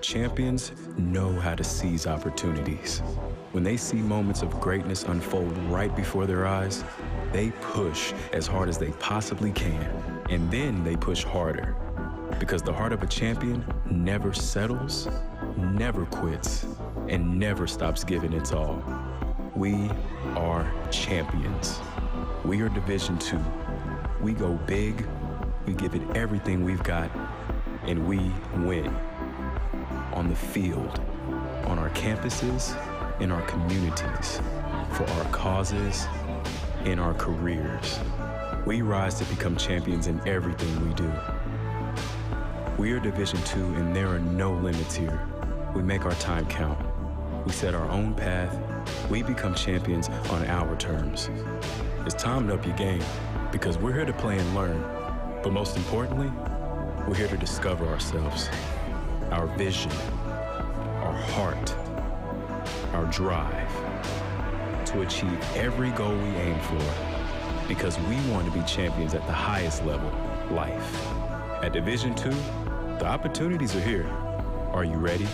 Champions know how to seize opportunities. When they see moments of greatness unfold right before their eyes, they push as hard as they possibly can. And then they push harder. Because the heart of a champion never settles, never quits, and never stops giving its all. We are champions. We are Division II. We go big, we give it everything we've got, and we win. On the field, on our campuses, in our communities, for our causes, in our careers. We rise to become champions in everything we do. We are Division II, and there are no limits here. We make our time count. We set our own path. We become champions on our terms. It's time to up your game, because we're here to play and learn. But most importantly, we're here to discover ourselves, our vision, our heart, our drive, to achieve every goal we aim for, because we want to be champions at the highest level, life. At Division II, the opportunities are here. Are you ready?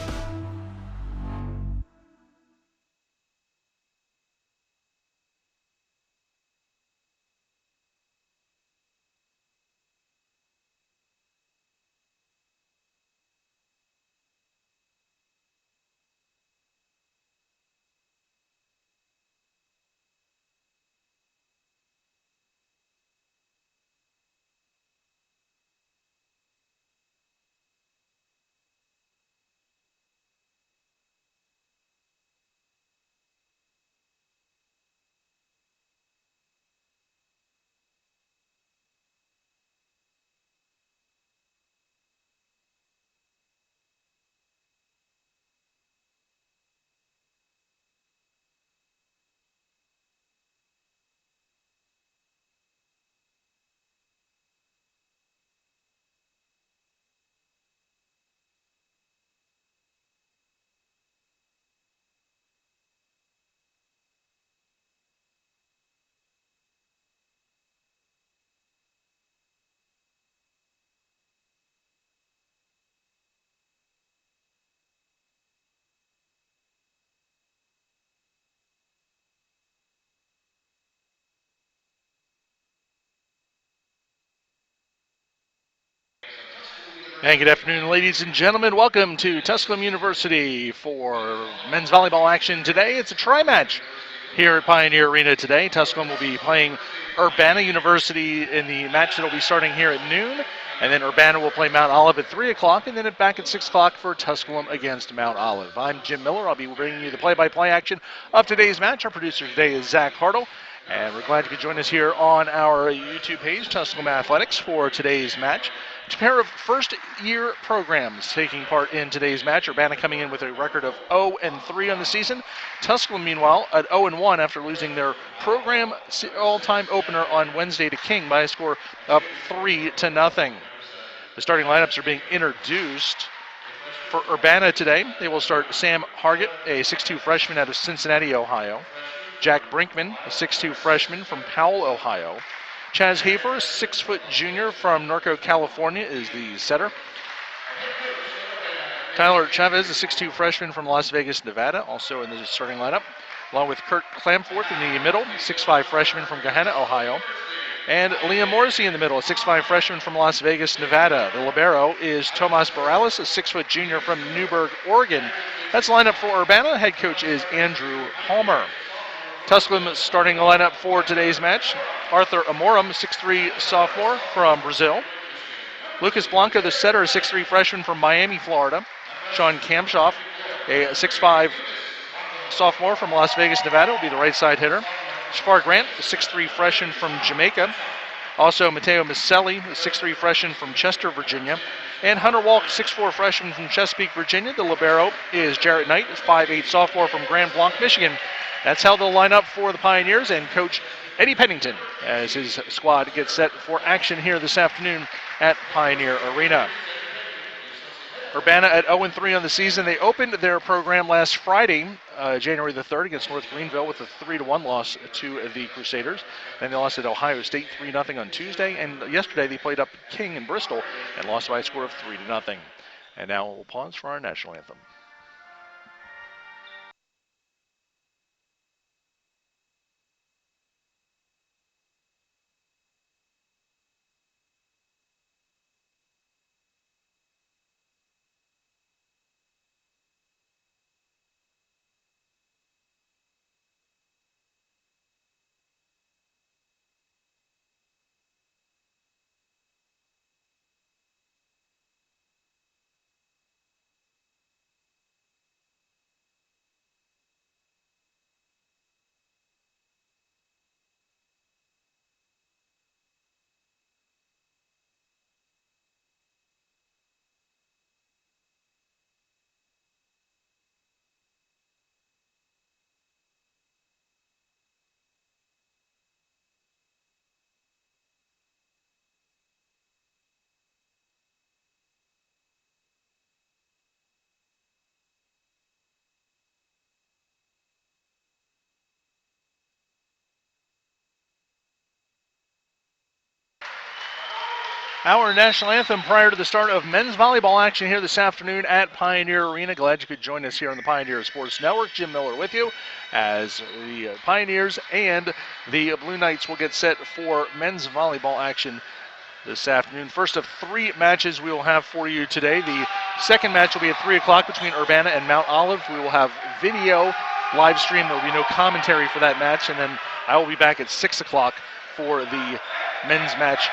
And good afternoon, ladies and gentlemen. Welcome to Tusculum University for men's volleyball action today. It's a tri-match here at Pioneer Arena today. Tusculum will be playing Urbana University in the match that will be starting here at noon. And then Urbana will play Mount Olive at 3 o'clock, and then back at 6 o'clock for Tusculum against Mount Olive. I'm Jim Miller. I'll be bringing you the play-by-play action of today's match. Our producer today is Zach Hartle. And we're glad you could join us here on our YouTube page, Tusculum Athletics, for today's match. A pair of first-year programs taking part in today's match. Urbana coming in with a record of 0-3 on the season. Tusculum, meanwhile, at 0-1 after losing their program all-time opener on Wednesday to King by a score of 3-0. The starting lineups are being introduced. For Urbana today, they will start Sam Hargett, a 6'2 freshman out of Cincinnati, Ohio. Jack Brinkman, a 6'2 freshman from Powell, Ohio. Chaz Hafer, a 6-foot junior from Norco, California, is the setter. Tyler Chavez, a 6'2 freshman from Las Vegas, Nevada, also in the starting lineup, along with Kurt Clamforth in the middle, 6'5 freshman from Gahanna, Ohio. And Liam Morrissey in the middle, a 6'5 freshman from Las Vegas, Nevada. The libero is Tomas Morales, a 6-foot junior from Newberg, Oregon. That's the lineup for Urbana. Head coach is Andrew Palmer. Tusculum starting the lineup for today's match. Arthur Amorim, 6'3 sophomore from Brazil. Lucas Blanco, the setter, a 6'3 freshman from Miami, Florida. Sean Kamshoff, a 6'5 sophomore from Las Vegas, Nevada, will be the right side hitter. Shafar Grant, a 6'3 freshman from Jamaica. Also Matteo Maselli, a 6'3 freshman from Chester, Virginia. And Hunter Walk, 6'4 freshman from Chesapeake, Virginia. The libero is Jarrett Knight, a 5'8 sophomore from Grand Blanc, Michigan. That's how they'll line up for the Pioneers and Coach Eddie Pennington as his squad gets set for action here this afternoon at Pioneer Arena. Urbana at 0-3 on the season. They opened their program last Friday, January the 3rd, against North Greenville with a 3-1 loss to the Crusaders. Then they lost at Ohio State 3-0 on Tuesday. And yesterday they played up King in Bristol and lost by a score of 3-0. And now we'll pause for our national anthem. Our national anthem prior to the start of men's volleyball action here this afternoon at Pioneer Arena. Glad you could join us here on the Pioneer Sports Network. Jim Miller with you as the Pioneers and the Blue Knights will get set for men's volleyball action this afternoon. First of 3 matches we will have for you today. The second match will be at 3 o'clock between Urbana and Mount Olive. We will have video live stream. There will be no commentary for that match. And then I will be back at 6 o'clock for the men's match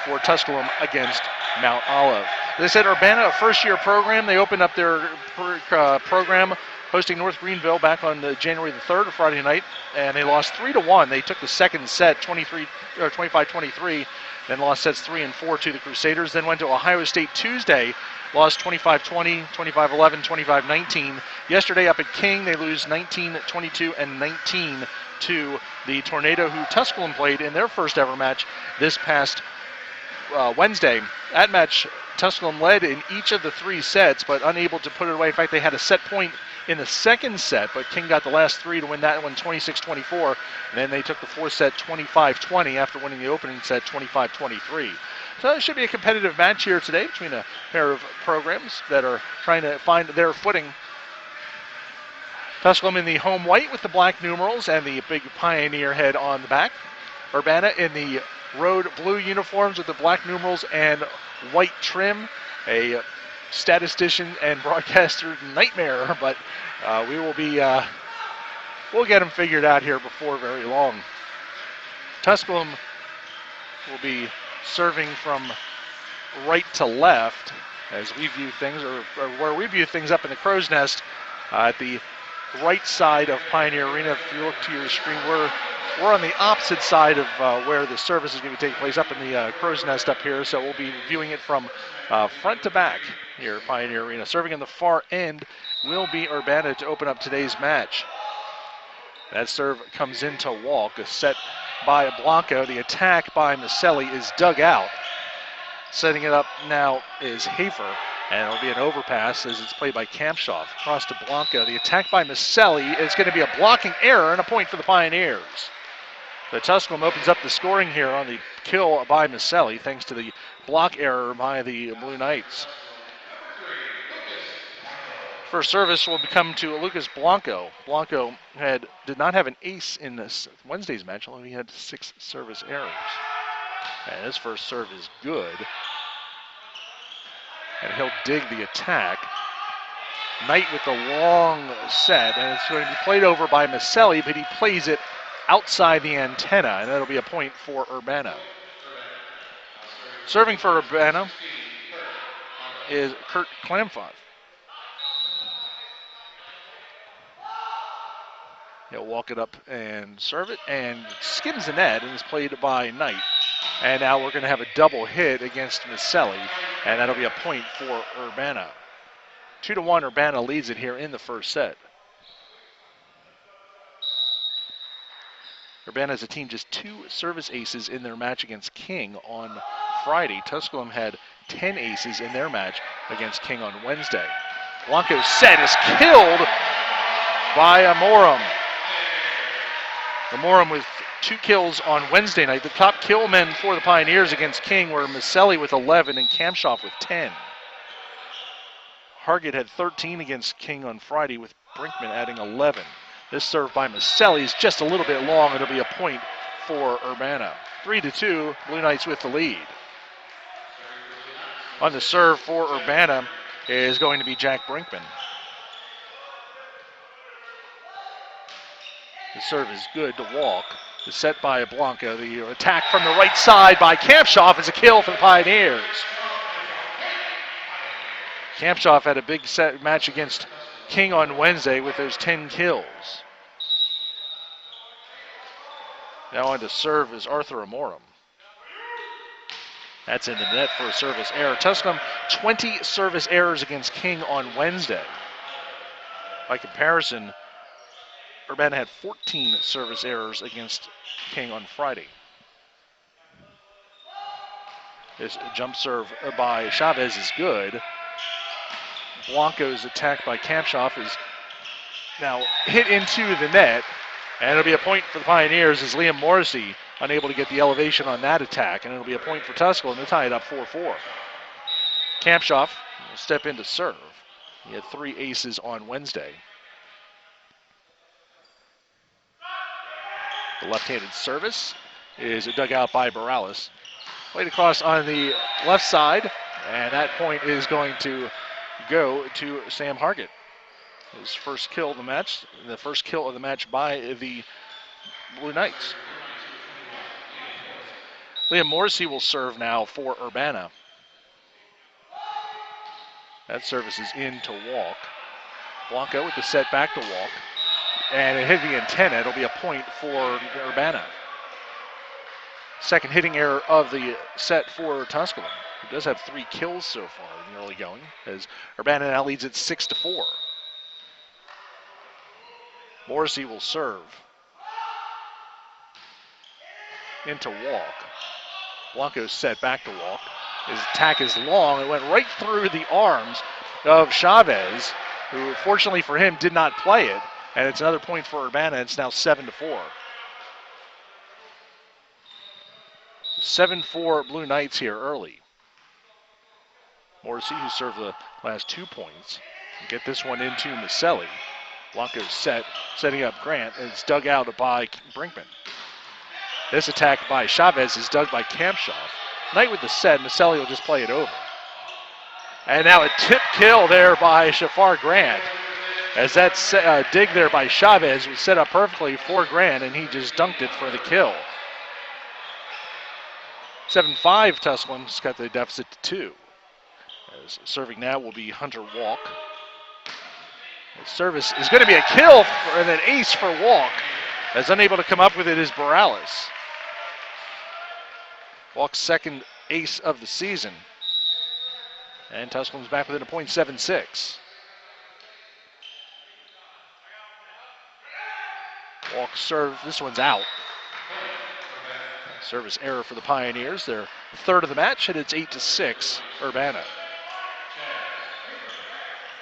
for Tusculum against Mount Olive. As I said, Urbana, a first-year program. They opened up their program hosting North Greenville back on January the 3rd, Friday night, and they lost 3-1. They took the second set, 25-23, then lost sets 3 and 4 to the Crusaders. Then went to Ohio State Tuesday, lost 25-20, 25-11, 25-19. Yesterday up at King, they lose 19-22 and 19 to the Tornado, who Tusculum played in their first ever match this past Wednesday. That match, Tusculum led in each of the 3 sets, but unable to put it away. In fact, they had a set point in the second set, but King got the last 3 to win that one 26-24. And then they took the fourth set 25-20 after winning the opening set 25-23. So it should be a competitive match here today between a pair of programs that are trying to find their footing. Tusculum in the home white with the black numerals and the big Pioneer head on the back. Urbana in the road blue uniforms with the black numerals and white trim. A statistician and broadcaster nightmare, but we will be we'll get them figured out here before very long. Tusculum will be serving from right to left as we view things, or where we view things up in the Crow's Nest at the right side of Pioneer Arena. If you look to your screen, we're on the opposite side of where the service is going to take place, up in the Crow's Nest up here. So we'll be viewing it from front to back here at Pioneer Arena. Serving in the far end will be Urbana to open up today's match. That serve comes into walk, a set by Blanco. The attack by Maselli is dug out. Setting it up now is Hafer, and it'll be an overpass as it's played by Kampshoff. Across to Blanco. The attack by Maselli is going to be a blocking error and a point for the Pioneers. The Tusculum opens up the scoring here on the kill by Maselli, thanks to the block error by the Blue Knights. First service will come to Lucas Blanco. Blanco did not have an ace in this Wednesday's match, although he had 6 service errors. And his first serve is good. And he'll dig the attack. Knight with the long set, and it's going to be played over by Maselli, but he plays it outside the antenna, and that'll be a point for Urbana. Serving for Urbana is Kurt Klamfoth. He'll walk it up and serve it, and skims the net, and is played by Knight. And now we're going to have a double hit against Maselli, and that'll be a point for Urbana. 2-1, Urbana leads it here in the first set. Urbana as a team just 2 service aces in their match against King on Friday. Tusculum had 10 aces in their match against King on Wednesday. Blanco's set is killed by Amorum. Amorum with 2 kills on Wednesday night. The top kill men for the Pioneers against King were Maselli with 11 and Kampshoff with 10. Hargett had 13 against King on Friday, with Brinkman adding 11. This serve by Maselli is just a little bit long. It'll be a point for Urbana. 3-2, Blue Knights with the lead. On the serve for Urbana is going to be Jack Brinkman. The serve is good to walk. The set by Blanca. The attack from the right side by Kampshoff is a kill for the Pioneers. Kampshoff had a big set match against King on Wednesday with those 10 kills. Now on to serve is Arthur Amorum. That's in the net for a service error. Tusculum, 20 service errors against King on Wednesday. By comparison, Urbana had 14 service errors against King on Friday. This jump serve by Chavez is good. Blanco's attack by Kampshoff is now hit into the net, and it'll be a point for the Pioneers as Liam Morrissey unable to get the elevation on that attack, and it'll be a point for Tusculum to tie it up 4-4. Kampshoff will step in to serve. He had 3 aces on Wednesday. The left-handed service is dug out by Morales. Played across on the left side, and that point is going to go to Sam Hargett. His first kill of the match, the first kill of the match by the Blue Knights. Liam Morrissey will serve now for Urbana. That service is in to walk. Blanco with the set back to walk. And it hit the antenna. It'll be a point for Urbana. Second hitting error of the set for Tusculum, who does have 3 kills so far in the early going, as Urbana now leads it 6-4. Morrissey will serve. Into walk. Blanco's set back to walk. His attack is long. It went right through the arms of Chavez, who fortunately for him did not play it. And it's another point for Urbana. It's now 7-4. 7-4 Blue Knights here early. Morrissey, who served the last 2 points, get this one into Maselli. Blanco's setting up Grant, and it's dug out by Brinkman. This attack by Chavez is dug by Kampshoff. Knight with the set, Maselli will just play it over. And now a tip kill there by Shafar Grant, as that dig there by Chavez was set up perfectly for Grant, and he just dunked it for the kill. 7-5, Tusculum's got the deficit to 2. As serving now will be Hunter Walk. The service is going to be a kill and an ace for Walk, as unable to come up with it is Morales. Walk's second ace of the season. And Tusculum's back within a point, 7-6. Walk serve, this one's out. Service error for the Pioneers. Their third of the match, and it's 8-6, Urbana.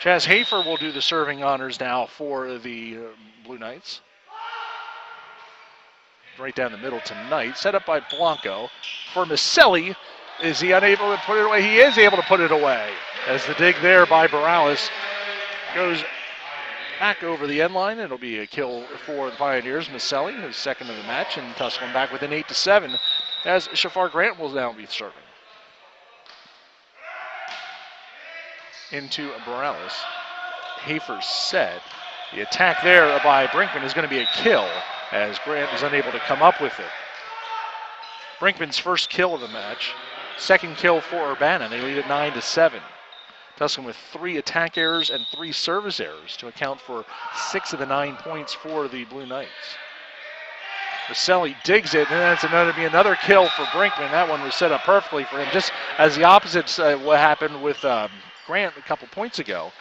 Chaz Hafer will do the serving honors now for the Blue Knights. Right down the middle tonight, set up by Blanco. For Maselli, is he unable to put it away? He is able to put it away, as the dig there by Morales goes back over the end line. It'll be a kill for the Pioneers. Maselli, his second of the match, and Tusculum back within 8-7, as Shafar Grant will now be serving. Into Morales. Hafer's set. The attack there by Brinkman is going to be a kill, as Grant is unable to come up with it. Brinkman's first kill of the match. Second kill for Urbana. They lead at 9-7. Tusculum with 3 attack errors and 3 service errors to account for 6 of the 9 points for the Blue Knights. Maselli digs it, and that's another kill for Brinkman. That one was set up perfectly for him, just as the opposite what happened with Grant a couple points ago.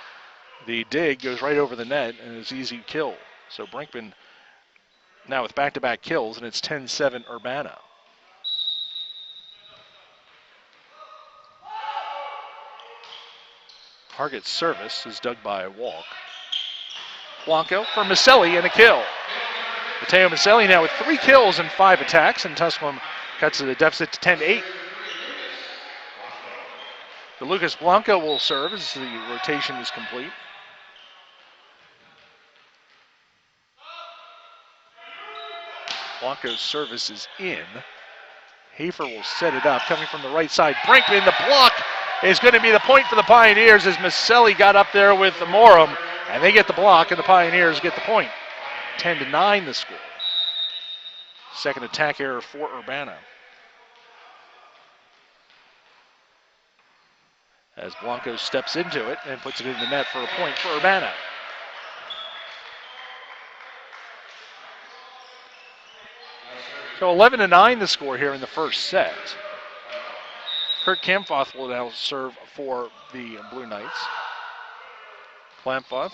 The dig goes right over the net, and it's an easy kill. So Brinkman now with back-to-back kills, and it's 10-7 Urbana. Hargett's service is dug by Walk. Blanco for Maselli and a kill. Mateo Maselli now with 3 kills and 5 attacks, and Tusculum cuts to the deficit to 10-8. Lucas Blanco will serve as the rotation is complete. Blanco's service is in. Hafer will set it up, coming from the right side. Brinkman, the block is going to be the point for the Pioneers as Maselli got up there with the Morum, and they get the block, and the Pioneers get the point. 10-9 the score. Second attack error for Urbana. As Blanco steps into it and puts it in the net for a point for Urbana. So 11-9 the score here in the first set. Kurt Kampfoth will now serve for the Blue Knights. Kampfoth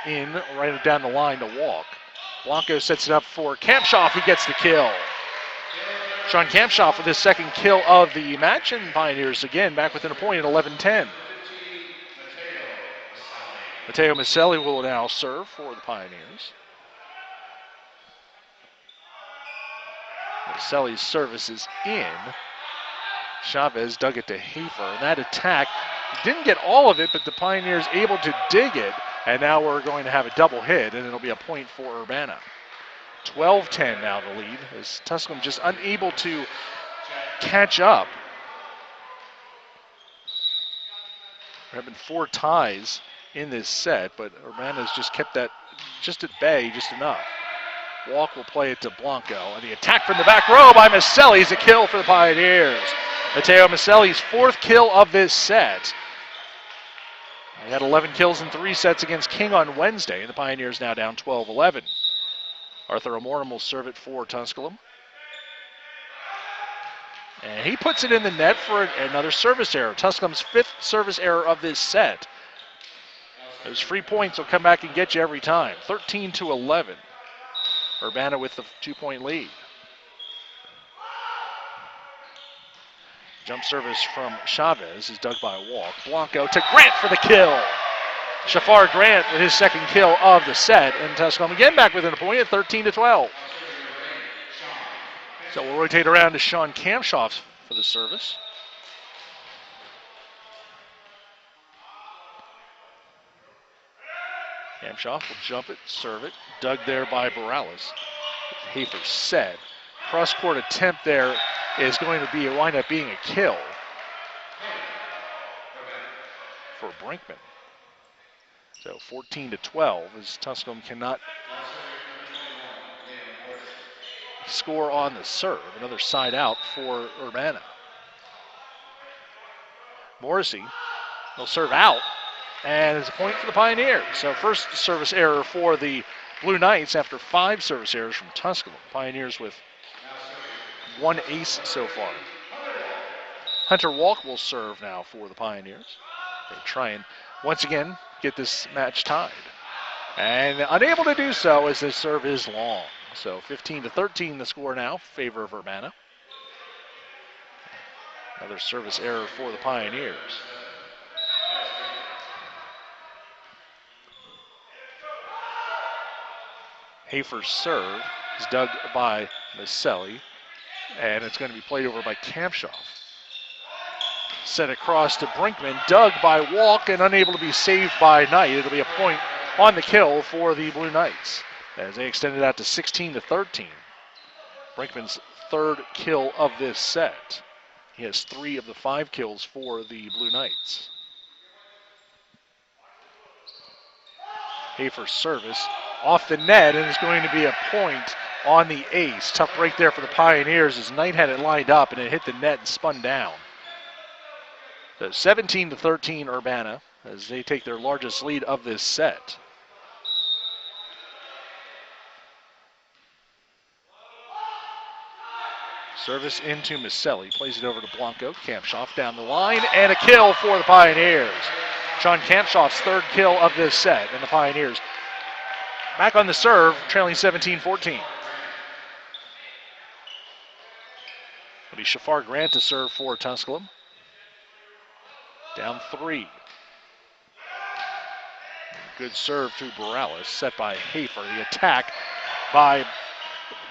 in, right down the line to walk. Blanco sets it up for Kampshoff, who gets the kill. Sean Kampshoff with his second kill of the match, and Pioneers again back within a point at 11-10. Mateo Maselli will now serve for the Pioneers. Maselli's service is in. Chavez dug it to Hafer, and that attack didn't get all of it, but the Pioneers able to dig it, and now we're going to have a double hit, and it'll be a point for Urbana. 12-10 now the lead, as Tusculum just unable to catch up. There have been 4 ties in this set, but Urbana's just kept that just at bay, just enough. Walk will play it to Blanco, and the attack from the back row by Maselli is a kill for the Pioneers. Mateo Maselli's 4th kill of this set. He had 11 kills in 3 sets against King on Wednesday, and the Pioneers now down 12-11. Arthur Amorum will serve it for Tusculum. And he puts it in the net for another service error. Tusculum's 5th service error of this set. Those free points will come back and get you every time. 13-11. Urbana with the 2-point lead. Jump service from Chavez is dug by Walk. Blanco to Grant for the kill. Shafar Grant with his second kill of the set, and Tusculum again back within a point at 13-12. So we'll rotate around to Sean Kampshoff for the service. Kampshoff will jump it, serve it, dug there by Morales. Hafer set. Cross-court attempt there is going to wind up being a kill for Brinkman. So 14-12 as Tusculum cannot score on the serve. Another side out for Urbana. Morrissey will serve out, and it's a point for the Pioneers. So first service error for the Blue Knights after 5 service errors from Tusculum. Pioneers with 1 ace so far. Hunter Walk will serve now for the Pioneers. They try and once again get this match tied. And unable to do so as this serve is long. So 15-13 the score now, favor of Urbana. Another service error for the Pioneers. Hafer's serve is dug by Maselli, and it's going to be played over by Kampshoff. Set across to Brinkman, dug by Walk, and unable to be saved by Knight. It'll be a point on the kill for the Blue Knights as they extend it out to 16-13. Brinkman's 3rd kill of this set. He has 3 of the 5 kills for the Blue Knights. Hafer's service off the net, and it's going to be a point on the ace. Tough break there for the Pioneers as Knight had it lined up and it hit the net and spun down. So 17-13 Urbana as they take their largest lead of this set. Service into Maselli, plays it over to Blanco. Kampshoff down the line, and a kill for the Pioneers. Sean Kampshoff's 3rd kill of this set, and the Pioneers back on the serve, trailing 17-14. It'll be Shafar Grant to serve for Tusculum. Down 3. Good serve through Morales, set by Hafer. The attack by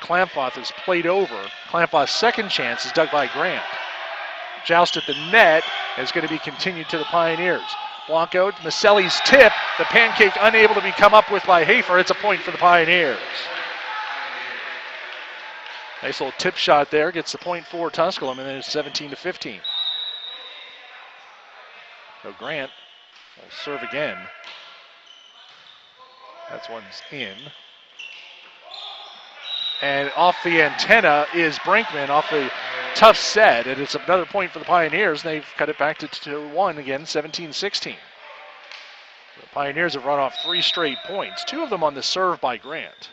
Kampfoth is played over. Kampfoth's second chance is dug by Grant. joust at the net is going to be continued to the Pioneers. Blanco, Maselli's tip, the pancake unable to be come up with by Hafer. It's a point for the Pioneers. Nice little tip shot there, gets the point for Tusculum, and then it's 17-15. So Grant will serve again. That's one's in. And off the antenna is Brinkman off the tough set, and it's another point for the Pioneers. They've cut it back to 2-1 again, 17-16. The Pioneers have run off 3 straight points, 2 of them on the serve by Grant.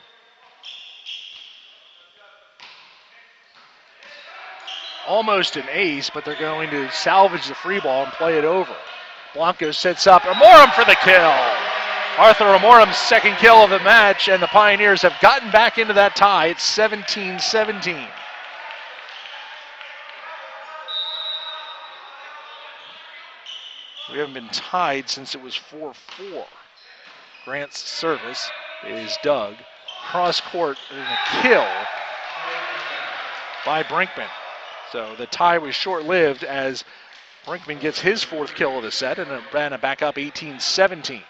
Almost an ace, but they're going to salvage the free ball and play it over. Blanco sets up Amorum for the kill. Arthur Amorum's second kill of the match, and the Pioneers have gotten back into that tie. It's 17-17. We haven't been tied since it was 4-4. Grant's service is dug. Cross court and a kill by Brinkman. So the tie was short-lived as Brinkman gets his 4th kill of the set, and Urbana back up 18-17.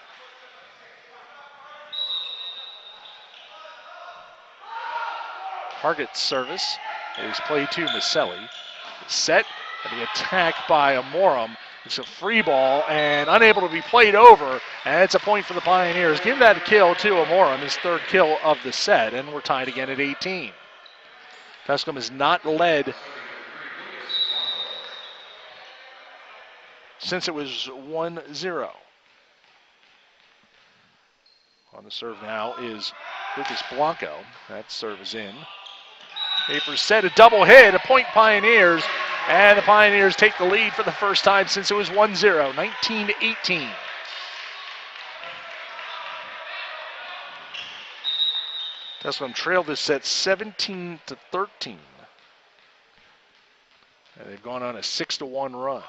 Target's service is played to Maselli. Set and the attack by Amorum. It's a free ball and unable to be played over, and it's a point for the Pioneers. Give that kill to Amorum, his 3rd kill of the set, and we're tied again at 18. Tusculum has not led since it was 1-0. On the serve now is Lucas Blanco. That serve is in. Hafer set a double hit, a point Pioneers, and the Pioneers take the lead for the first time since it was 1-0, 19-18. Tusculum trailed this set 17-13. And they've gone on a 6-1 run.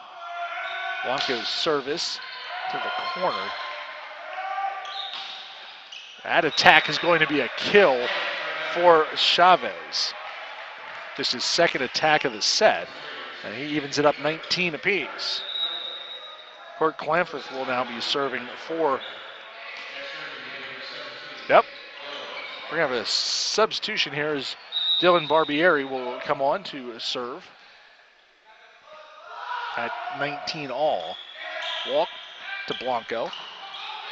Blanco's service to the corner. That attack is going to be a kill for Chavez. This is 2nd attack of the set, and he evens it up 19 apiece. Kurt Clamforth will now be serving for. Yep. We're going to have a substitution here as Dylan Barbieri will come on to serve at 19 all. Walk to Blanco.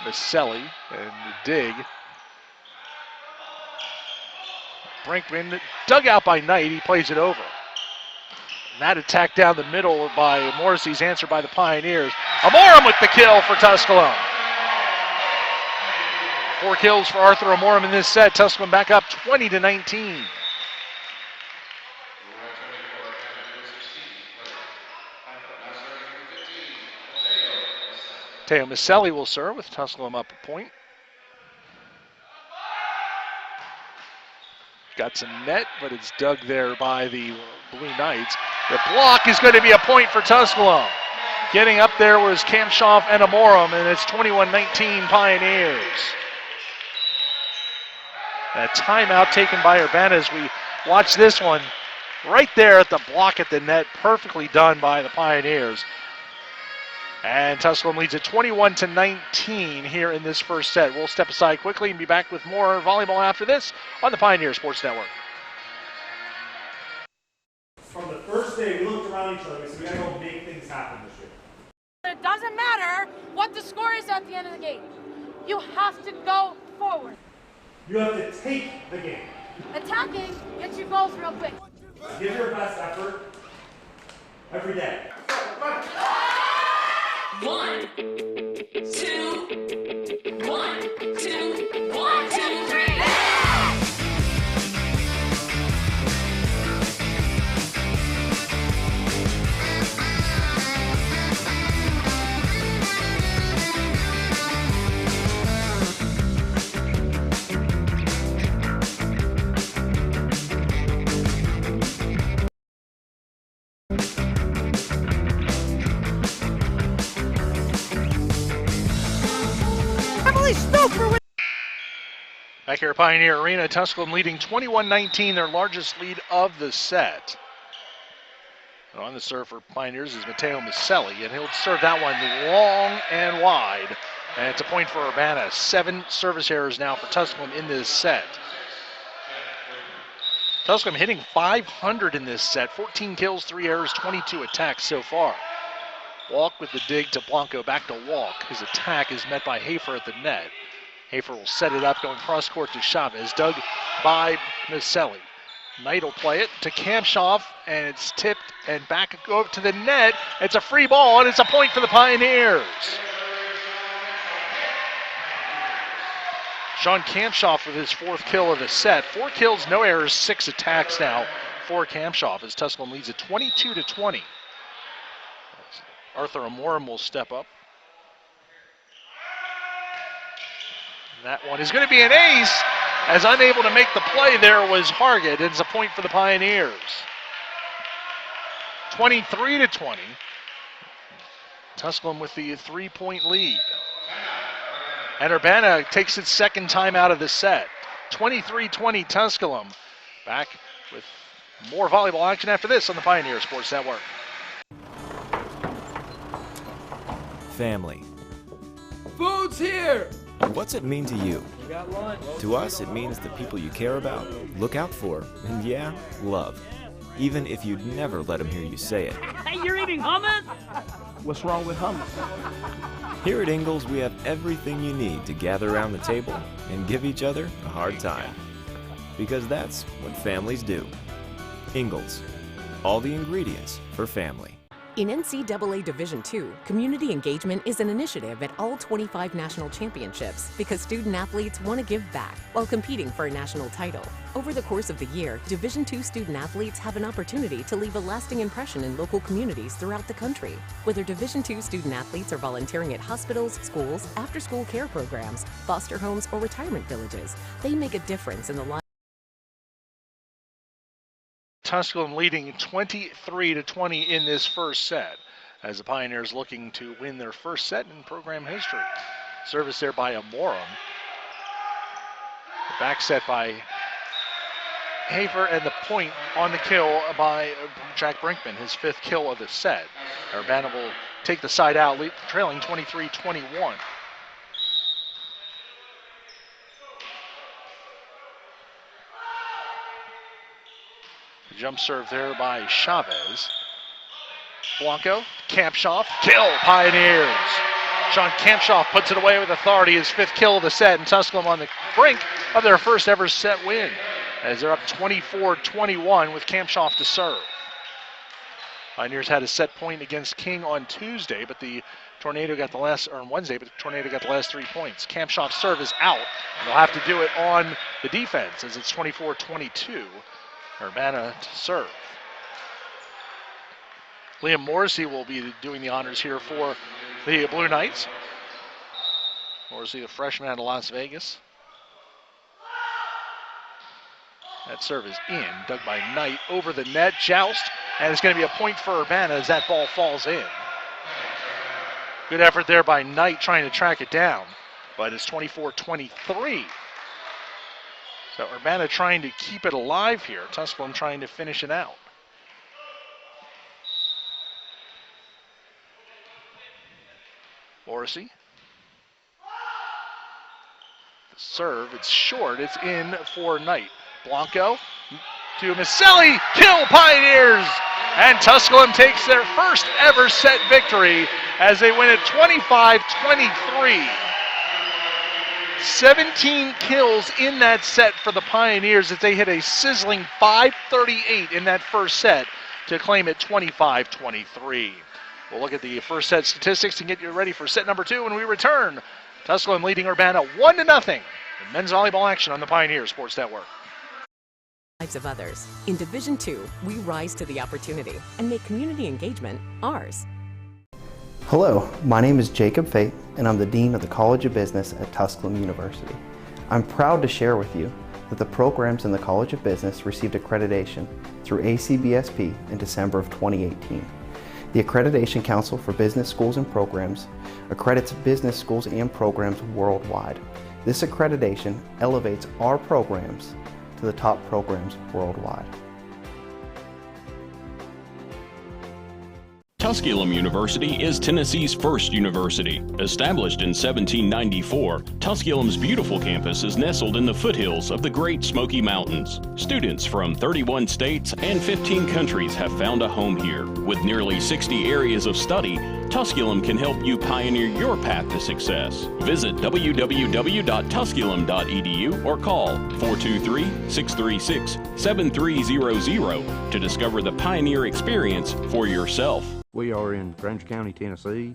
Maselli and the dig. Brinkman dug out by Knight. He plays it over. And that attack down the middle by Morrissey's answered by the Pioneers. Amorum with the kill for Tusculum. 4 kills for Arthur Amorum in this set. Tusculum back up 20-19. Teo Maselli will serve with Tusculum up a point. Got some net, but it's dug there by the Blue Knights. The block is going to be a point for Tusculum. Getting up there was Kamshoff and Amorum, and it's 21-19 Pioneers. A timeout taken by Urbana as we watch this one. Right there at the block at the net, perfectly done by the Pioneers. And Tusculum leads at 21-19 here in this first set. We'll step aside quickly and be back with more volleyball after this on the Pioneer Sports Network. From the first day, we looked around each other and we said, we gotta go make things happen this year. It doesn't matter what the score is at the end of the game. You have to go forward. You have to take the game. Attacking gets you goals real quick. Give your best effort every day. 1, 2, 1, 2, 1, 2, 3. Back here at Pioneer Arena, Tusculum leading 21-19, their largest lead of the set. And on the serve for Pioneers is Matteo Maselli, and he'll serve that one long and wide. And it's a point for Urbana. 7 service errors now for Tusculum in this set. Tusculum hitting .500 in this set. 14 kills, 3 errors, 22 attacks so far. Walk with the dig to Blanco, back to Walk. His attack is met by Hafer at the net. Hafer will set it up, going cross court to Chavez, dug by Maselli. Knight will play it to Kampshoff, and it's tipped and back over to the net. It's a free ball, and it's a point for the Pioneers. Sean Kampshoff with his 4th kill of the set. 4 kills, no errors, 6 attacks now for Kampshoff as Tusculum leads it 22-20. Arthur Amorim will step up. That one is going to be an ace, as unable to make the play there was Hargett. It's a point for the Pioneers. 23-20. Tusculum with the 3-point lead. And Urbana takes its 2nd time out of the set. 23-20 Tusculum. Back with more volleyball action after this on the Pioneer Sports Network. Family. Food's here! What's it mean to you? We got lunch. To us, it means the people you care about, look out for, and yeah, love. Even if you'd never let them hear you say it. Hey, you're eating hummus? What's wrong with hummus? Here at Ingalls, we have everything you need to gather around the table and give each other a hard time. Because that's what families do. Ingalls. All the ingredients for family. In NCAA Division II, community engagement is an initiative at all 25 national championships because student athletes want to give back while competing for a national title. Over the course of the year, Division II student athletes have an opportunity to leave a lasting impression in local communities throughout the country. Whether Division II student athletes are volunteering at hospitals, schools, after-school care programs, foster homes, or retirement villages, they make a difference in the lives. Tusculum leading 23-20 in this first set as the Pioneers looking to win their first set in program history. Service there by Amorim. The back set by Hafer, and the point on the kill by Jack Brinkman, his 5th kill of the set. Urbana will take the side out, trailing 23-21. Jump serve there by Chavez. Blanco, Kampshoff, kill, Pioneers. Sean Kampshoff puts it away with authority, his 5th kill of the set, and Tusculum on the brink of their first ever set win, as they're up 24-21 with Kampshoff to serve. Pioneers had a set point against King on Tuesday, but the Tornado got the last, or on Wednesday, but the Tornado got the last 3 points. Kampshoff's serve is out, and they'll have to do it on the defense, as it's 24-22. Urbana to serve. Liam Morrissey will be doing the honors here for the Blue Knights. Morrissey, the freshman out of Las Vegas. That serve is in, dug by Knight over the net, joust, and it's going to be a point for Urbana as that ball falls in. Good effort there by Knight trying to track it down, but it's 24-23. So Urbana trying to keep it alive here. Tusculum trying to finish it out. Morrissey. The serve, it's short, it's in for Knight. Blanco to Maselli, kill Pioneers! And Tusculum takes their first ever set victory as they win it 25-23. 17 kills in that set for the Pioneers as they hit a sizzling 538 in that first set to claim it 25-23. We'll look at the first set statistics and get you ready for set number 2 when we return. Tusculum leading Urbana 1-0 in men's volleyball action on the Pioneer Sports Network. Lives of others. In Division II, we rise to the opportunity and make community engagement ours. Hello, my name is Jacob Fate, and I'm the Dean of the College of Business at Tusculum University. I'm proud to share with you that the programs in the College of Business received accreditation through ACBSP in December of 2018. The Accreditation Council for Business Schools and Programs accredits business schools and programs worldwide. This accreditation elevates our programs to the top programs worldwide. Tusculum University is Tennessee's first university. Established in 1794, Tusculum's beautiful campus is nestled in the foothills of the Great Smoky Mountains. Students from 31 states and 15 countries have found a home here. With nearly 60 areas of study, Tusculum can help you pioneer your path to success. Visit www.tusculum.edu or call 423-636-7300 to discover the pioneer experience for yourself. We are in Granger County, Tennessee.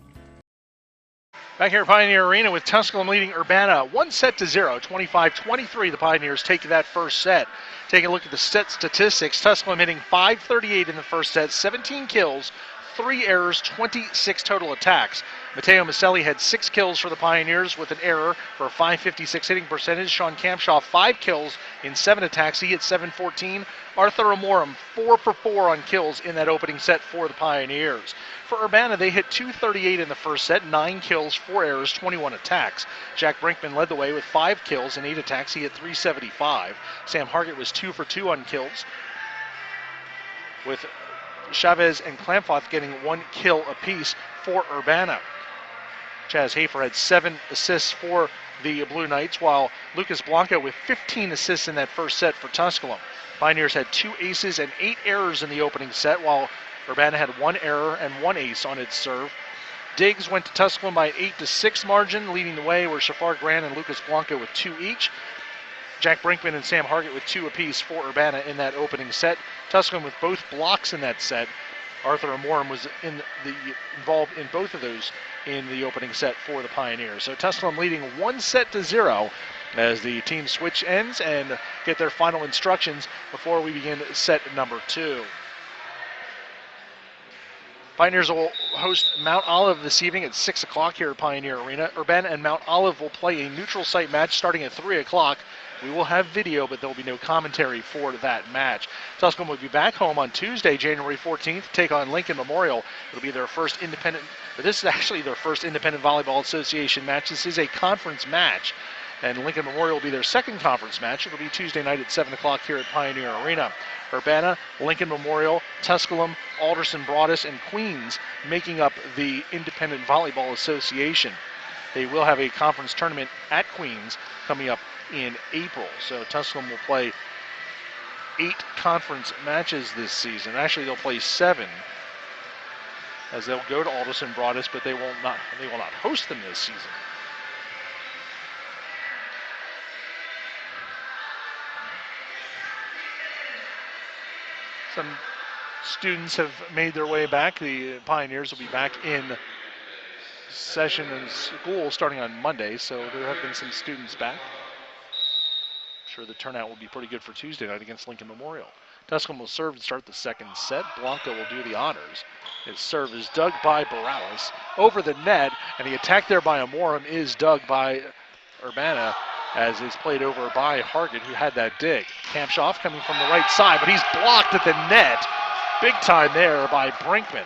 Back here at Pioneer Arena with Tusculum leading Urbana 1-0, 25-23. The Pioneers take that first set. Taking a look at the set statistics, Tusculum hitting .538 in the first set, 17 kills, 3 errors, 26 total attacks. Mateo Maselli had 6 kills for the Pioneers with an error for a .556 hitting percentage. Sean Campshaw 5 kills in 7 attacks. He hit .714. Arthur Amorum 4 for 4 on kills in that opening set for the Pioneers. For Urbana, they hit .238 in the first set, 9 kills, 4 errors, 21 attacks. Jack Brinkman led the way with 5 kills and 8 attacks. He hit .375. Sam Hargett was 2 for 2 on kills, with Chavez and Klamfoth getting 1 kill apiece for Urbana. Chaz Hafer had 7 assists for the Blue Knights, while Lucas Blanco with 15 assists in that first set for Tusculum. Pioneers had 2 aces and 8 errors in the opening set, while Urbana had 1 error and 1 ace on its serve. Diggs went to Tusculum by an 8-6 margin. Leading the way were Shafar Grant and Lucas Blanco with 2 each. Jack Brinkman and Sam Hargett with 2 apiece for Urbana in that opening set. Tusculum with both blocks in that set. Arthur Amorum was involved in both of those in the opening set for the Pioneers. So Tusculum leading 1-0 as the team switch ends and get their final instructions before we begin set number 2. Pioneers will host Mount Olive this evening at 6 o'clock here at Pioneer Arena. Urbana and Mount Olive will play a neutral site match starting at 3 o'clock. We will have video, but there will be no commentary for that match. Tusculum will be back home on Tuesday, January 14th, to take on Lincoln Memorial. It'll be their first independent, but this is actually their first Independent Volleyball Association match. This is a conference match, and Lincoln Memorial will be their second conference match. It'll be Tuesday night at 7 o'clock here at Pioneer Arena. Urbana, Lincoln Memorial, Tusculum, Alderson, Broadus, and Queens making up the Independent Volleyball Association. They will have a conference tournament at Queens coming up in April. So Tusculum will play 8 conference matches this season. Actually, they'll play 7, as they'll go to Alderson, Broadus, but they will not host them this season. Some students have made their way back. The Pioneers will be back in session in school starting on Monday, so there have been some students back. I'm sure the turnout will be pretty good for Tuesday night against Lincoln Memorial. Tusculum will serve to start the second set. Blanco will do the honors. His serve is dug by Borales over the net, and the attack there by Amorum is dug by Urbana, as is played over by Hargett, who had that dig. Kampshoff coming from the right side, but he's blocked at the net. Big time there by Brinkman.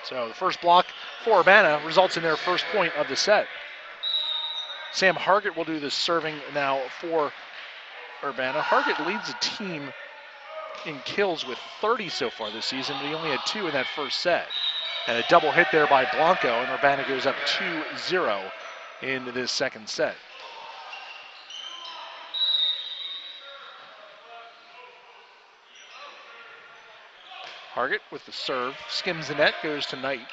So the first block for Urbana results in their first point of the set. Sam Hargett will do the serving now for Urbana. Hargett leads the team in kills with 30 so far this season, but he only had 2 in that first set. And a double hit there by Blanco, and Urbana goes up 2-0 in this second set. Hargett with the serve, skims the net, goes to Knight.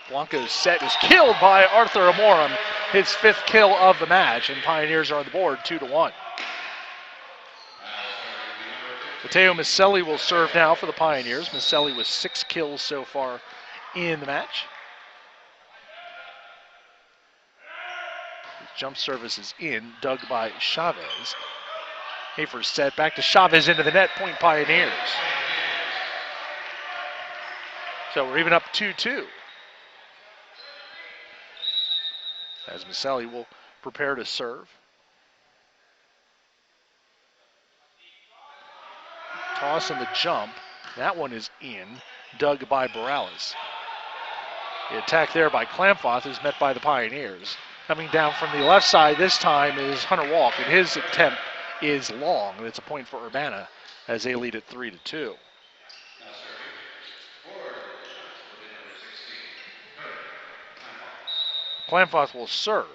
Blanco's set is killed by Arthur Amorum, his 5th kill of the match, and Pioneers are on the board 2-1. Mateo Maselli will serve now for the Pioneers. Maselli with 6 kills so far in the match. His jump service is in, dug by Chavez. Hafer's set back to Chavez into the net, point Pioneers. So we're even up 2-2. As Maselli will prepare to serve. Toss and the jump. That one is in, dug by Borales. The attack there by Klamfoth is met by the Pioneers. Coming down from the left side this time is Hunter Walk, and his attempt is long. It's a point for Urbana as they lead at 3-2. Clamfoth will serve,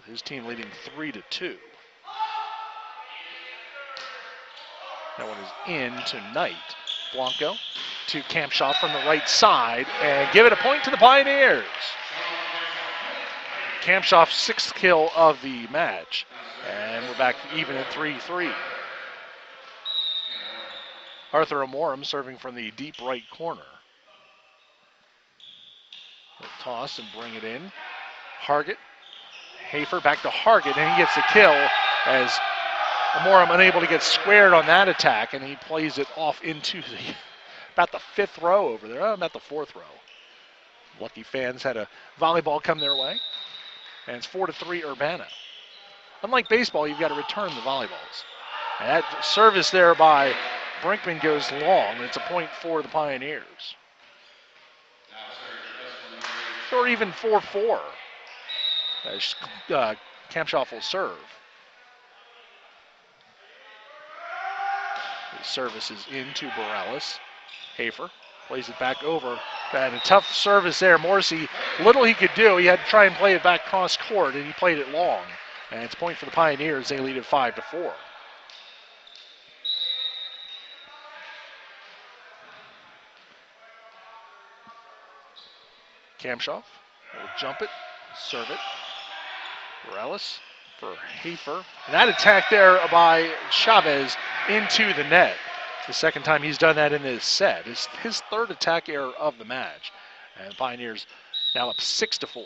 his team leading 3-2. That one is in tonight. Blanco to Kampshoff from the right side and give it a point to the Pioneers. Kampshoff's 6th kill of the match, and we're back even at 3-3. Arthur Amorum serving from the deep right corner. He'll toss and bring it in. Hargett, Hafer back to Hargett, and he gets the kill as Amorum unable to get squared on that attack, and he plays it off into about the 5th row over there, about the 4th row. Lucky fans had a volleyball come their way, and it's 4-3 Urbana. Unlike baseball, you've got to return the volleyballs. And that service there by Brinkman goes long, and it's a point for the Pioneers. Or even 4-4. As Kampshoff will serve. His service is into Borales. Hafer plays it back over. And a tough service there. Morrissey, little he could do. He had to try and play it back cross court, and he played it long. And it's a point for the Pioneers. They lead it 5-4. Kampshoff will jump it, serve it. Morales for Hafer. And that attack there by Chavez into the net. The second time he's done that in this set. It's his 3rd attack error of the match. And the Pioneers now up 6-4.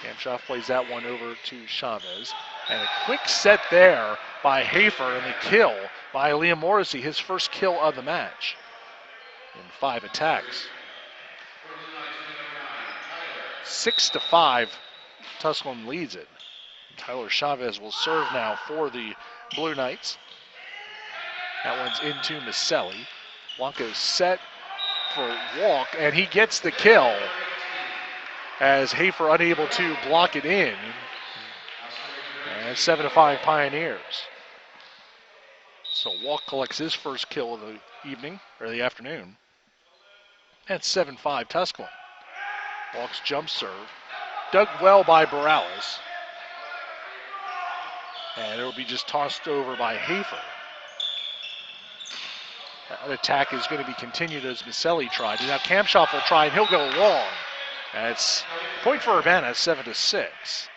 Kampshoff plays that one over to Chavez. And a quick set there by Hafer, and the kill by Liam Morrissey, his 1st kill of the match in 5 attacks. 6-5, Tusculum leads it. Tyler Chavez will serve now for the Blue Knights. That one's into Maselli. Blanco set for walk, and he gets the kill as Hafer unable to block it in. And 7-5 Pioneers. So Walk collects his 1st kill of the evening, or the afternoon. And 7-5 Tusculum. Walk's jump serve. Dug well by Borales. And it'll be just tossed over by Hafer. That attack is going to be continued as Maselli tried. And now Kampshoff will try, and he'll go long. And it's point for Urbana, 7-6.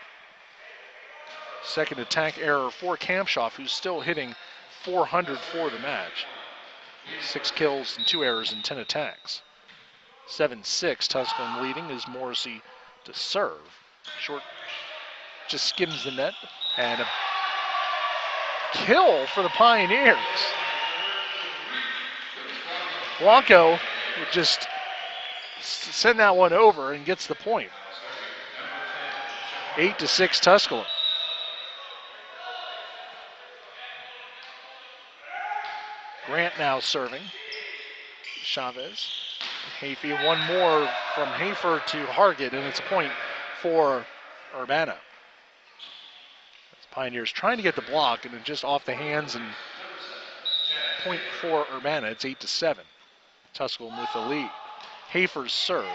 Second attack error for Kampshoff, who's still hitting .400 for the match. 6 kills and 2 errors in 10 attacks. 7-6, Tusculum leading is Morrissey to serve. Short, just skims the net, and a kill for the Pioneers. Blanco would just send that one over and gets the point. 8-6 Tusculum. Grant now serving. Chavez. Hafer, one more from Hafer to Hargett, and it's a point for Urbana. Pioneers trying to get the block, and just off the hands, and point for Urbana. It's 8-7. Tusculum with the lead. Hafer's serve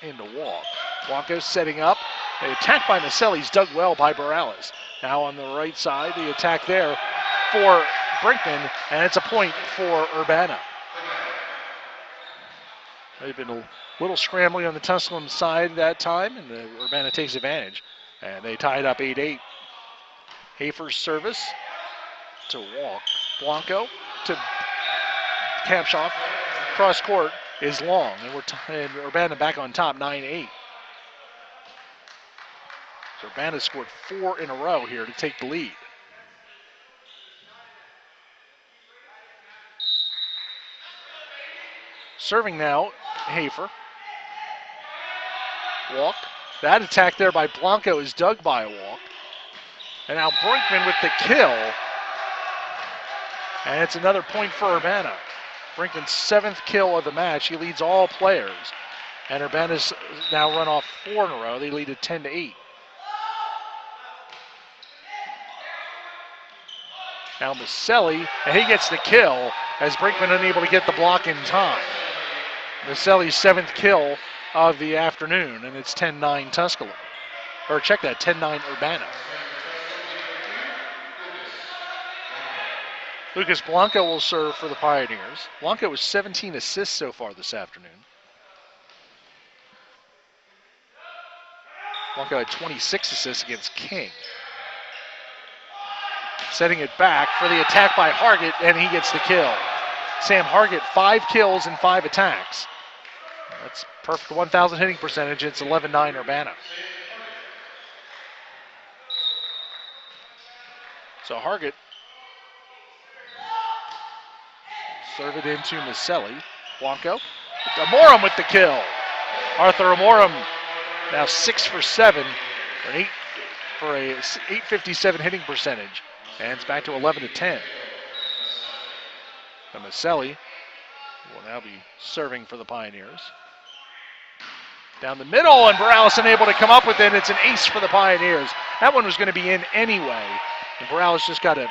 into Walk. Blanco setting up. The attack by Maselli's dug well by Borales. Now on the right side, the attack there for Brinkman, and it's a point for Urbana. They've been a little scrambling on the Tusculum side that time, and Urbana takes advantage. And they tied up 8-8. Hafer's service to Walk. Blanco to Kampshoff. Cross court is long, and Urbana back on top, 9-8. So Urbana scored 4 in a row here to take the lead. Serving now, Hafer. Walk. That attack there by Blanco is dug by a Walk. And now Brinkman with the kill. And it's another point for Urbana. Brinkman's 7th kill of the match. He leads all players. And Urbana's now run off 4 in a row. They lead at 10-8. Now Maselli, and he gets the kill as Brinkman unable to get the block in time. Maselli's 7th kill of the afternoon, and it's 10-9 Tusculum. Or check that, 10-9 Urbana. Lucas Blanco will serve for the Pioneers. Blanco with 17 assists so far this afternoon. Blanco had 26 assists against King. Setting it back for the attack by Hargett, and he gets the kill. Sam Hargett, 5 kills and 5 attacks. That's perfect 1,000 hitting percentage. It's 11-9 Urbana. So Hargett serve it into Maselli. Blanco. Amorum with the kill. Arthur Amorum now 6 for 7 for a 857 hitting percentage. And it's back to 11-10. And Maselli will now be serving for the Pioneers. Down the middle, and Borales unable to come up with it. It's an ace for the Pioneers. That one was going to be in anyway. And Borales just got a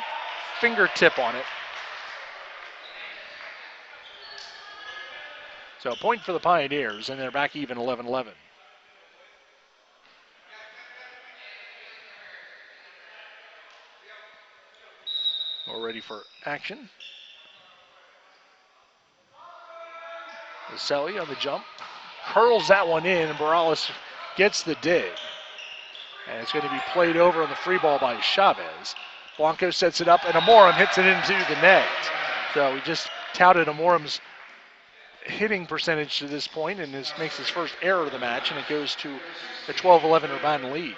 fingertip on it. So a point for the Pioneers, and they're back even 11-11. We're ready for action. Maselli on the jump. Curls that one in, and Borales gets the dig. And it's going to be played over on the free ball by Chavez. Blanco sets it up, and Amorum hits it into the net. So we just touted Amorum's hitting percentage to this point, and this makes his first error of the match, and it goes to a 12-11 Urbana lead.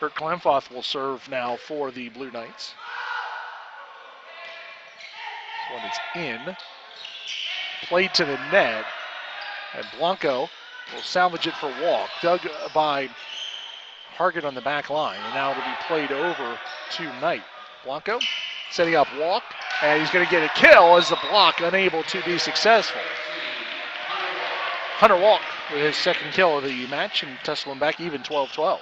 Kurt Klemfoth will serve now for the Blue Knights. This one is in. Played to the net, and Blanco will salvage it for walk. Dug by Hargett on the back line, and now it'll be played over to Knight. Blanco setting up walk, and he's going to get a kill as the block unable to be successful. Hunter Walk with his 2nd kill of the match, and Tusculum back even 12-12.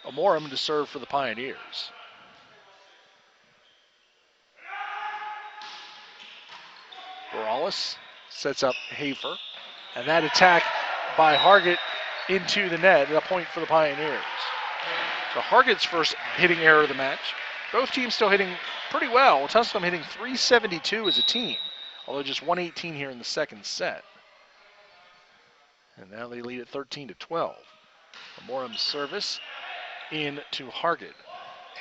Amorum to serve for the Pioneers. Borales sets up Hafer, and that attack by Hargett into the net, and a point for the Pioneers. So Hargett's first hitting error of the match. Both teams still hitting pretty well. Tusculum hitting 372 as a team, although just 118 here in the 2nd set. And now they lead at 13-12. Amorum's service into Hargett.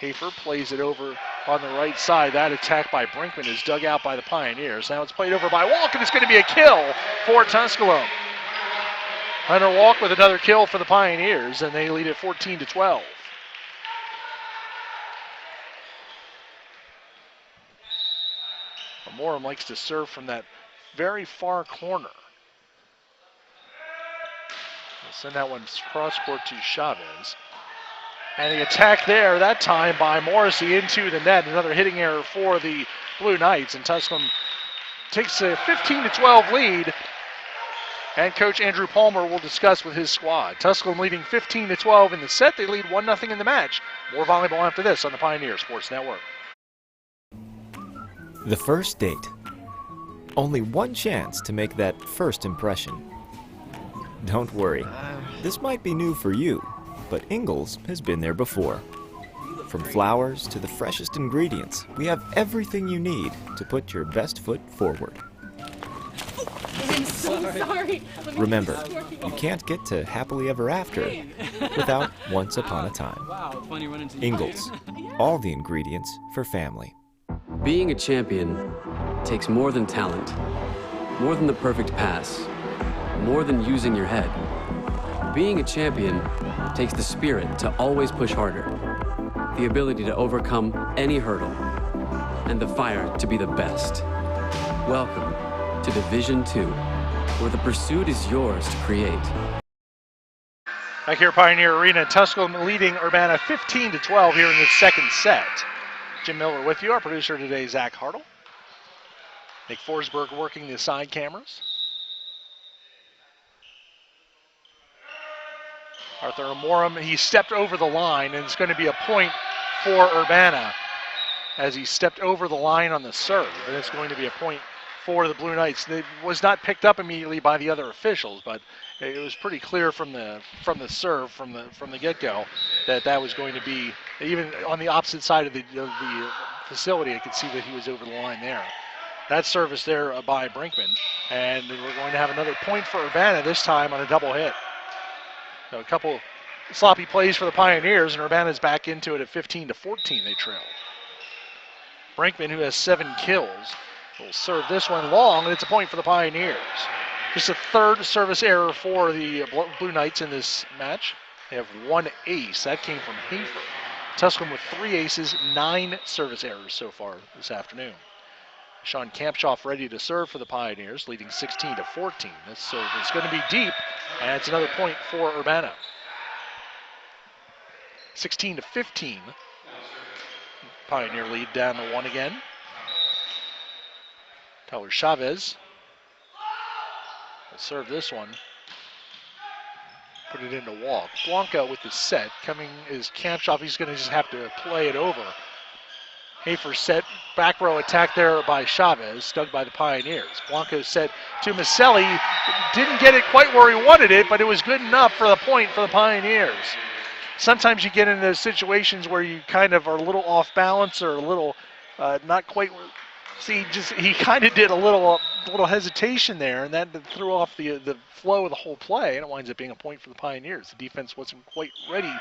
Hafer plays it over on the right side. That attack by Brinkman is dug out by the Pioneers. Now it's played over by Walk, and it's going to be a kill for Tusculum. Hunter Walk with another kill for the Pioneers, and they lead at 14-12. Amorum likes to serve from that very far corner. We'll send that one cross court to Chavez. And the attack there, that time by Morrissey into the net. Another hitting error for the Blue Knights. And Tusculum takes a 15-12 lead. And Coach Andrew Palmer will discuss with his squad. Tusculum leading 15-12 in the set. They lead 1-0 in the match. More volleyball after this on the Pioneer Sports Network. The first date. Only one chance to make that first impression. Don't worry, this might be new for you, but Ingalls has been there before. From flowers to the freshest ingredients, we have everything you need to put your best foot forward. I'm so sorry. Remember, you can't get to happily ever after without once upon a time. Ingalls, all the ingredients for family. Being a champion takes more than talent, more than the perfect pass, more than using your head. Being a champion takes the spirit to always push harder, the ability to overcome any hurdle, and the fire to be the best. Welcome to Division 2, where the pursuit is yours to create. Back here at Pioneer Arena, Tusculum leading Urbana 15-12 here in the 2nd set. Jim Miller with you, our producer today, Zach Hartle. Nick Forsberg working the side cameras. Arthur Amorum, he stepped over the line, and it's going to be a point for Urbana as he stepped over the line on the serve, and it's going to be a point for the Blue Knights. It was not picked up immediately by the other officials, but it was pretty clear from the serve from the get-go that was going to be, even on the opposite side of the facility, I could see that he was over the line there. That service there by Brinkman, and we're going to have another point for Urbana, this time on a double hit. So a couple sloppy plays for the Pioneers, and Urbana's back into it at 15-14. They trail. Brinkman, who has 7 kills, will serve this one long, and it's a point for the Pioneers. Just a third service error for the Blue Knights in this match. They have 1 ace. That came from Hafer. Tusculum with 3 aces, 9 service errors so far this afternoon. Sean Kampshoff ready to serve for the Pioneers, leading 16-14. This serve is going to be deep, and it's another point for Urbana. 16-15. Pioneer lead down to 1 again. Tyler Chavez will serve this one. Put it into walk. Blanco with the set. Coming is Kampshoff. He's going to just have to play it over. Hafer set, back row attack there by Chavez, dug by the Pioneers. Blanco set to Maselli. Didn't get it quite where he wanted it, but it was good enough for the point for the Pioneers. Sometimes you get in those situations where you kind of are a little off balance or a little not quite. See, he kind of did a little hesitation there, and that threw off the flow of the whole play, and it winds up being a point for the Pioneers. The defense wasn't quite ready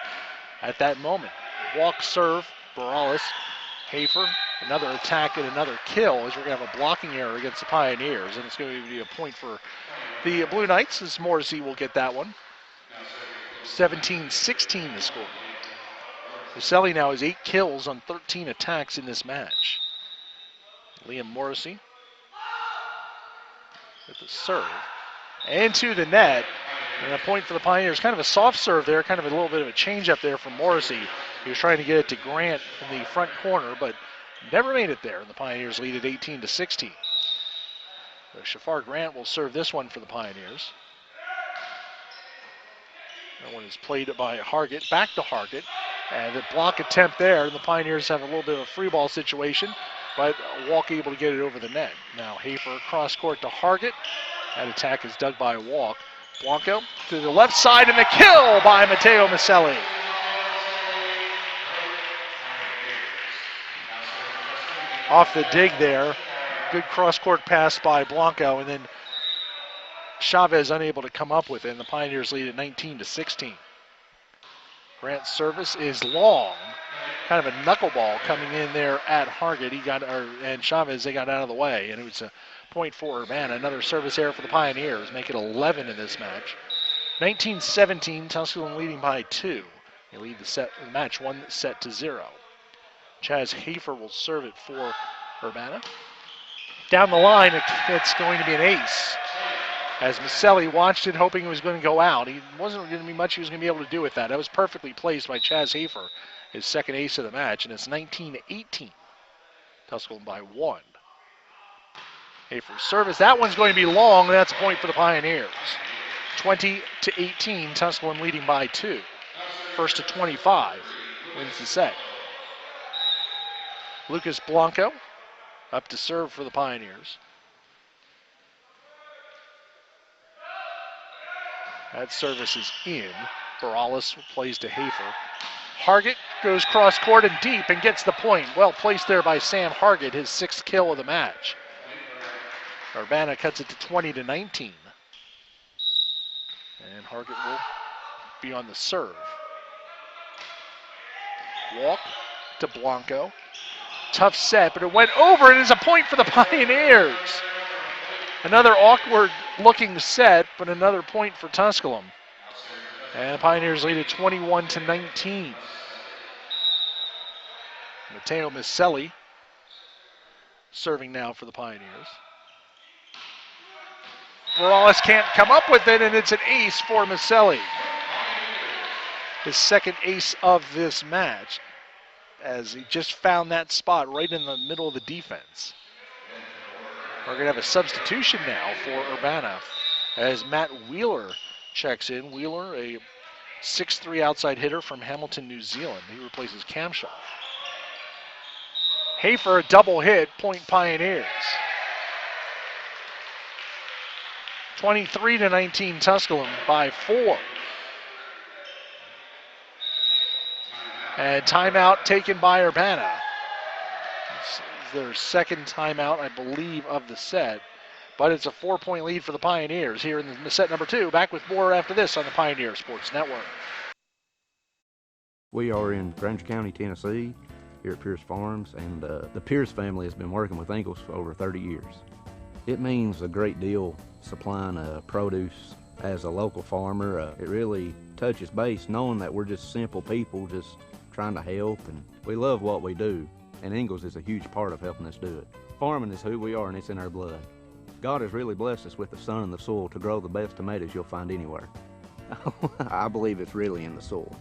at that moment. Walk, serve, Morales, Hafer, another attack and another kill, as we're going to have a blocking error against the Pioneers, and it's going to be a point for the Blue Knights, as Morrissey will get that one. 17-16 the score. Maselli now has 8 kills on 13 attacks in this match. Liam Morrissey with the serve into the net, and a point for the Pioneers. Kind of a soft serve there, kind of a little bit of a change up there from Morrissey. He was trying to get it to Grant in the front corner, but never made it there, and the Pioneers lead at 18-16. So Shafar Grant will serve this one for the Pioneers. That one is played by Hargett, back to Hargett, and the block attempt there, and the Pioneers have a little bit of a free ball situation, but Walk able to get it over the net. Now Hafer cross court to Hargett. That attack is dug by Walk. Blanco to the left side, and the kill by Matteo Maselli. Off the dig there. Good cross court pass by Blanco, and then Chavez unable to come up with it, and the Pioneers lead at 19-16. Grant's service is long. Kind of a knuckleball coming in there at Hargett. And Chavez, they got out of the way, and it was a point for Urbana. Another service error for the Pioneers, make it 11 in this match. 19-17, Tusculum leading by 2. They lead the match 1-0. Chaz Hafer will serve it for Urbana. Down the line, it's going to be an ace. As Maselli watched it, hoping it was going to go out. He wasn't going to be much he was going to be able to do with that. That was perfectly placed by Chaz Hafer, his second ace of the match, and it's 19-18. Tusculum by 1. Hafer's service, that one's going to be long, and that's a point for the Pioneers. 20-18, Tusculum leading by 2. First to 25 wins the set. Lucas Blanco up to serve for the Pioneers. That service is in. Morales plays to Hafer. Hargett goes cross court and deep and gets the point. Well placed there by Sam Hargett, his 6th kill of the match. Urbana cuts it to 20-19. And Hargett will be on the serve. Walk to Blanco. Tough set, but it went over, and it's a point for the Pioneers. Another awkward-looking set, but another point for Tusculum. And the Pioneers lead at 21-19. Matteo Maselli serving now for the Pioneers. Morales can't come up with it, and it's an ace for Maselli. His second ace of this match, as he just found that spot right in the middle of the defense. We're going to have a substitution now for Urbana as Matt Wheeler checks in. Wheeler, a 6'3" outside hitter from Hamilton, New Zealand. He replaces Camshaw. Hafer, a double hit, point Pioneers. 23-19 Tusculum by 4. And timeout taken by Urbana. This is their second timeout, I believe, of the set. But it's a 4-point lead for the Pioneers here in the set number 2. Back with more after this on the Pioneer Sports Network. We are in Grainger County, Tennessee, here at Pierce Farms, and the Pierce family has been working with Ingalls for over 30 years. It means a great deal supplying produce as a local farmer. It really touches base knowing that we're just simple people just trying to help, and we love what we do, and Ingalls is a huge part of helping us do it. Farming is who we are, and it's in our blood. God has really blessed us with the sun and the soil to grow the best tomatoes you'll find anywhere. I believe it's really in the soil.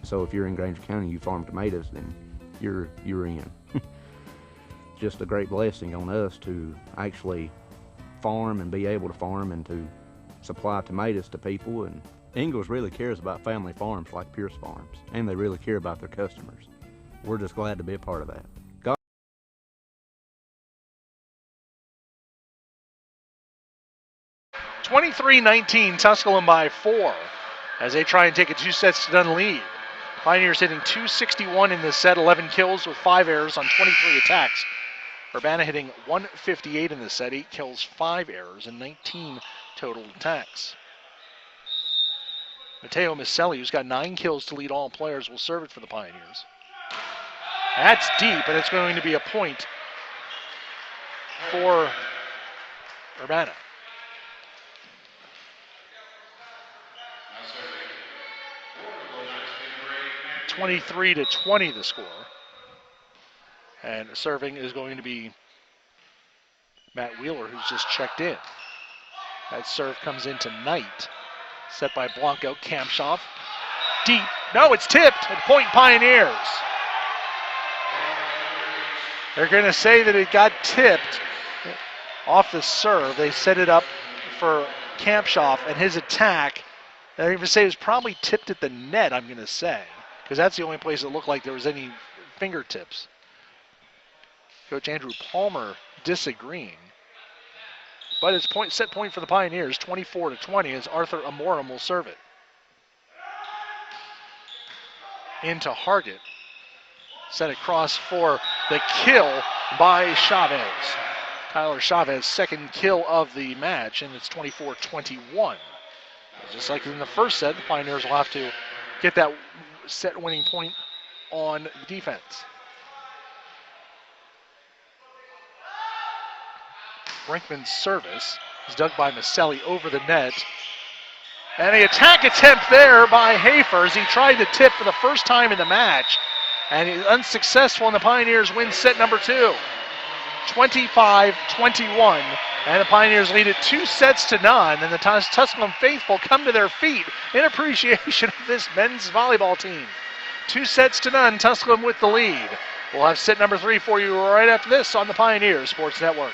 So if you're in Grainger County, you farm tomatoes, then you're in. Just a great blessing on us to actually farm and be able to farm and to supply tomatoes to people. And Ingalls really cares about family farms like Pierce Farms, and they really care about their customers. We're just glad to be a part of that. 23-19 Tusculum by 4 as they try and take a 2-sets-to-none lead. Pioneers hitting .261 in this set, 11 kills with 5 errors on 23 attacks. Urbana hitting .158 in this set, 8 kills, 5 errors, and 19 total attacks. Mateo Miceli, who's got 9 kills to lead all players, will serve it for the Pioneers. That's deep, and it's going to be a point for Urbana. 23-20 the score. And serving is going to be Matt Wheeler, who's just checked in. That serve comes in tonight. Set by Blanco, Kamshoff. Deep. No, it's tipped. At point Pioneers. They're going to say that it got tipped off the serve. They set it up for Kamshoff, and his attack, they're going to say it was probably tipped at the net, I'm going to say, because that's the only place it looked like there was any fingertips. Coach Andrew Palmer disagreeing. But it's set point for the Pioneers, 24-20, as Arthur Amorum will serve it. Into Hargett. Set across for the kill by Chavez. Kyler Chavez, second kill of the match, and it's 24-21. Just like in the first set, the Pioneers will have to get that set winning point on defense. Brinkman's service is dug by Miceli over the net. And the attack attempt there by Hafer as he tried to tip for the first time in the match. And he's unsuccessful, and the Pioneers win set number 2. 25-21. And the Pioneers lead it 2-0. And the Tusculum faithful come to their feet in appreciation of this men's volleyball team. 2-0, Tusculum with the lead. We'll have set number 3 for you right after this on the Pioneer Sports Network.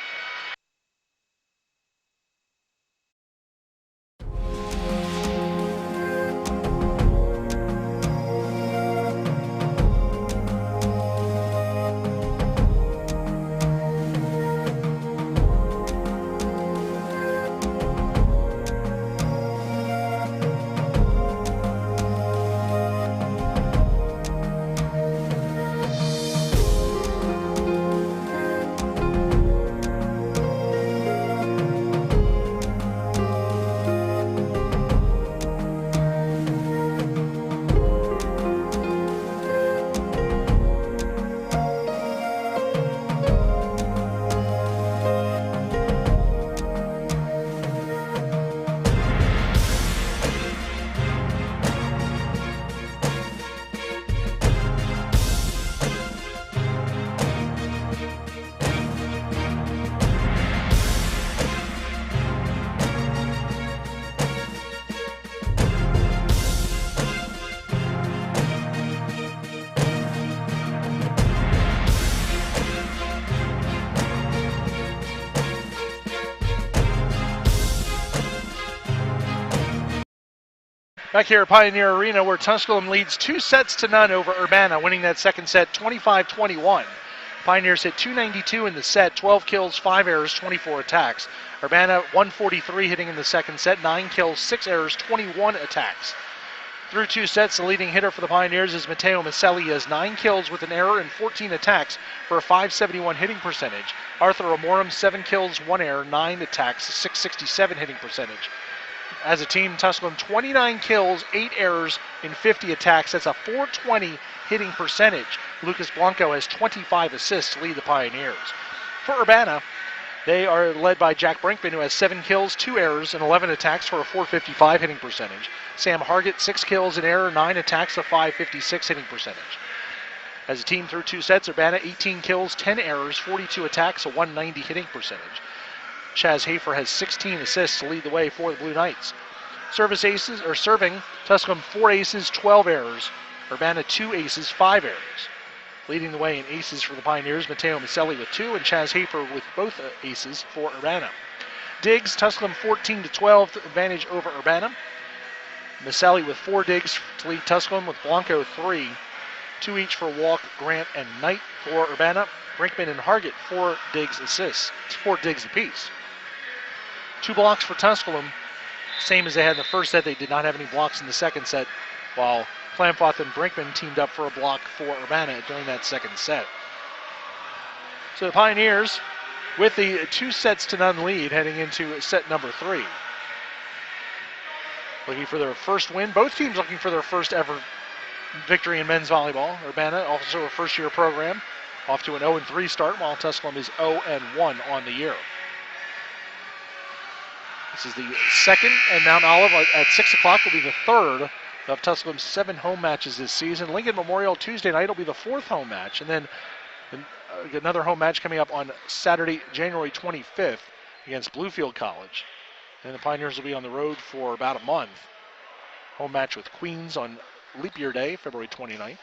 Back here at Pioneer Arena, where Tusculum leads 2-0 over Urbana, winning that second set 25-21. Pioneers hit 292 in the set, 12 kills, 5 errors, 24 attacks. Urbana 143 hitting in the second set, 9 kills, 6 errors, 21 attacks. Through 2 sets, the leading hitter for the Pioneers is Matteo Maselli. He has 9 kills with an error and 14 attacks for a .571 hitting percentage. Arthur Amorum, 7 kills, 1 error, 9 attacks, a .667 hitting percentage. As a team, Tusculum 29 kills, 8 errors, and 50 attacks. That's a .420 hitting percentage. Lucas Blanco has 25 assists to lead the Pioneers. For Urbana, they are led by Jack Brinkman, who has 7 kills, 2 errors, and 11 attacks for a .455 hitting percentage. Sam Hargett, 6 kills, an error, 9 attacks, a .556 hitting percentage. As a team through 2 sets, Urbana 18 kills, 10 errors, 42 attacks, a .190 hitting percentage. Chaz Hafer has 16 assists to lead the way for the Blue Knights. Serving, Tusculum 4 aces, 12 errors. Urbana 2 aces, 5 errors. Leading the way in aces for the Pioneers, Matteo Maselli with 2 and Chaz Hafer with both aces for Urbana. Digs, Tusculum 14-12 advantage over Urbana. Maselli with 4 digs to lead Tusculum, with Blanco 3. 2 each for Walk, Grant, and Knight for Urbana. Brinkman and Hargett 4 digs assists. It's 4 digs apiece. 2 blocks for Tusculum, same as they had in the first set. They did not have any blocks in the second set, while Klamfoth and Brinkman teamed up for a block for Urbana during that second set. So the Pioneers, with the 2-0 lead heading into set number 3. Looking for their first win. Both teams looking for their first ever victory in men's volleyball. Urbana, also a first-year program, off to an 0-3 start, while Tusculum is 0-1 on the year. This is the second, and Mount Olive at 6 o'clock will be the third of Tusculum's 7 home matches this season. Lincoln Memorial Tuesday night will be the 4th home match, and then another home match coming up on Saturday, January 25th against Bluefield College. And the Pioneers will be on the road for about a month. Home match with Queens on Leap Year Day, February 29th.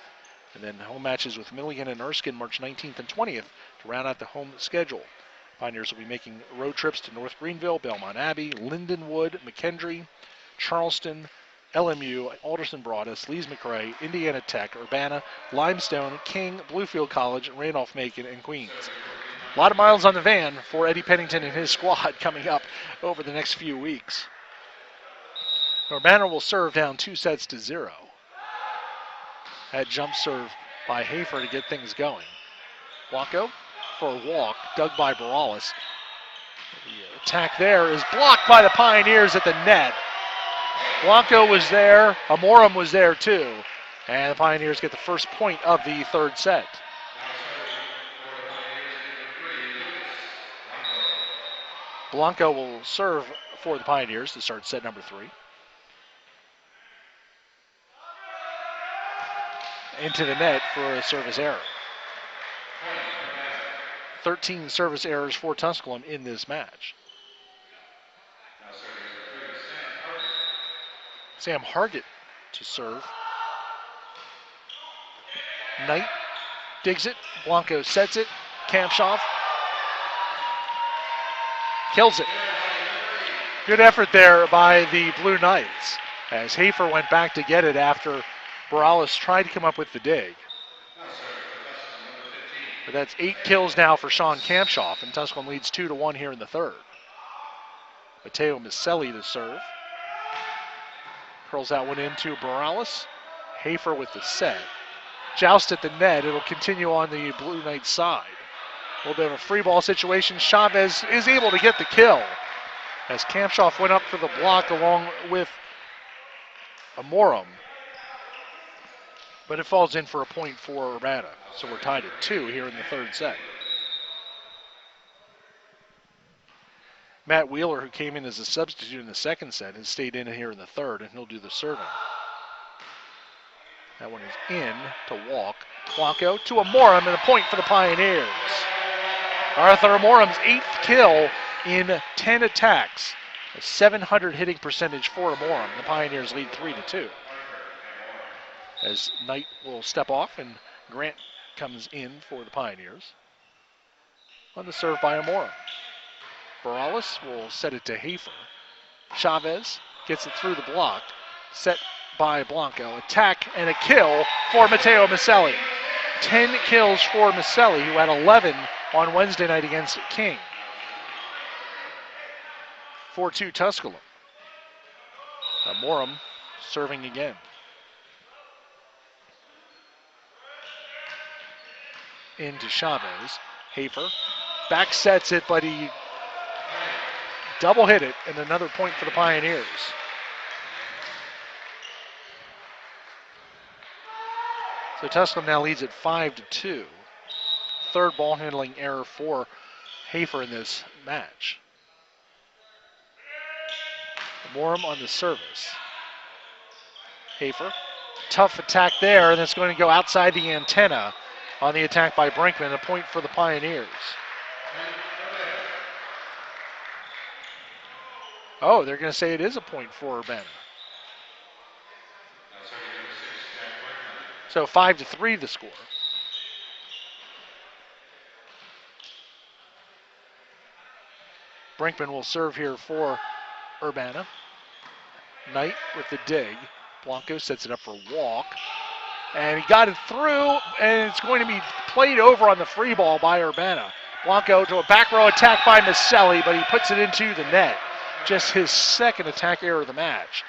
And then home matches with Milligan and Erskine March 19th and 20th to round out the home schedule. Pioneers will be making road trips to North Greenville, Belmont Abbey, Lindenwood, McKendree, Charleston, LMU, Alderson Broadus, Lees McRae, Indiana Tech, Urbana, Limestone, King, Bluefield College, Randolph-Macon, and Queens. A lot of miles on the van for Eddie Pennington and his squad coming up over the next few weeks. Urbana will serve down 2-0. That jump serve by Hafer to get things going. Blanco for a walk, dug by Borales. The attack there is blocked by the Pioneers at the net. Blanco was there, Amorum was there too, and the Pioneers get the first point of the third set. Blanco will serve for the Pioneers to start set number 3. Into the net for a service error. 13 service errors for Tusculum in this match. Sam Hargett to serve. Knight digs it. Blanco sets it. Kampshoff kills it. Good effort there by the Blue Knights as Hafer went back to get it after Borales tried to come up with the dig. But that's 8 kills now for Sean Kampshoff, and Tusculum leads 2-1 here in the third. Matteo Maselli to serve. Curls that one into Borales. Hafer with the set. Joust at the net. It'll continue on the Blue Knights side. A little bit of a free ball situation. Chavez is able to get the kill as Kampshoff went up for the block along with Amorum. But it falls in for a point for Urbana. So we're tied at 2 here in the third set. Matt Wheeler, who came in as a substitute in the second set, has stayed in here in the third, and he'll do the serving. That one is in to Walk. Blanco to Amorum, and a point for the Pioneers. Arthur Amorum's 8th kill in 10 attacks. A 700 hitting percentage for Amorum. The Pioneers lead 3-2. As Knight will step off and Grant comes in for the Pioneers. On the serve by Amorum. Borales will set it to Hafer. Chavez gets it through the block. Set by Blanco. Attack and a kill for Matteo Maselli. 10 kills for Maselli, who had 11 on Wednesday night against King. 4-2 Tusculum. Morum serving again. Into Chavez. Hafer back sets it, but he double hit it, and another point for the Pioneers. So Tusculum now leads at 5-2. Third ball handling error for Hafer in this match. Morum on the service. Hafer, tough attack there, and it's going to go outside the antenna on the attack by Brinkman. A point for the Pioneers. Oh, they're going to say it is a point for Urbana. So 5-3 the score. Brinkman will serve here for Urbana. Knight with the dig. Blanco sets it up for a walk. And he got it through, and it's going to be played over on the free ball by Urbana. Blanco to a back row attack by Maselli, but he puts it into the net. Just his second attack error of the match.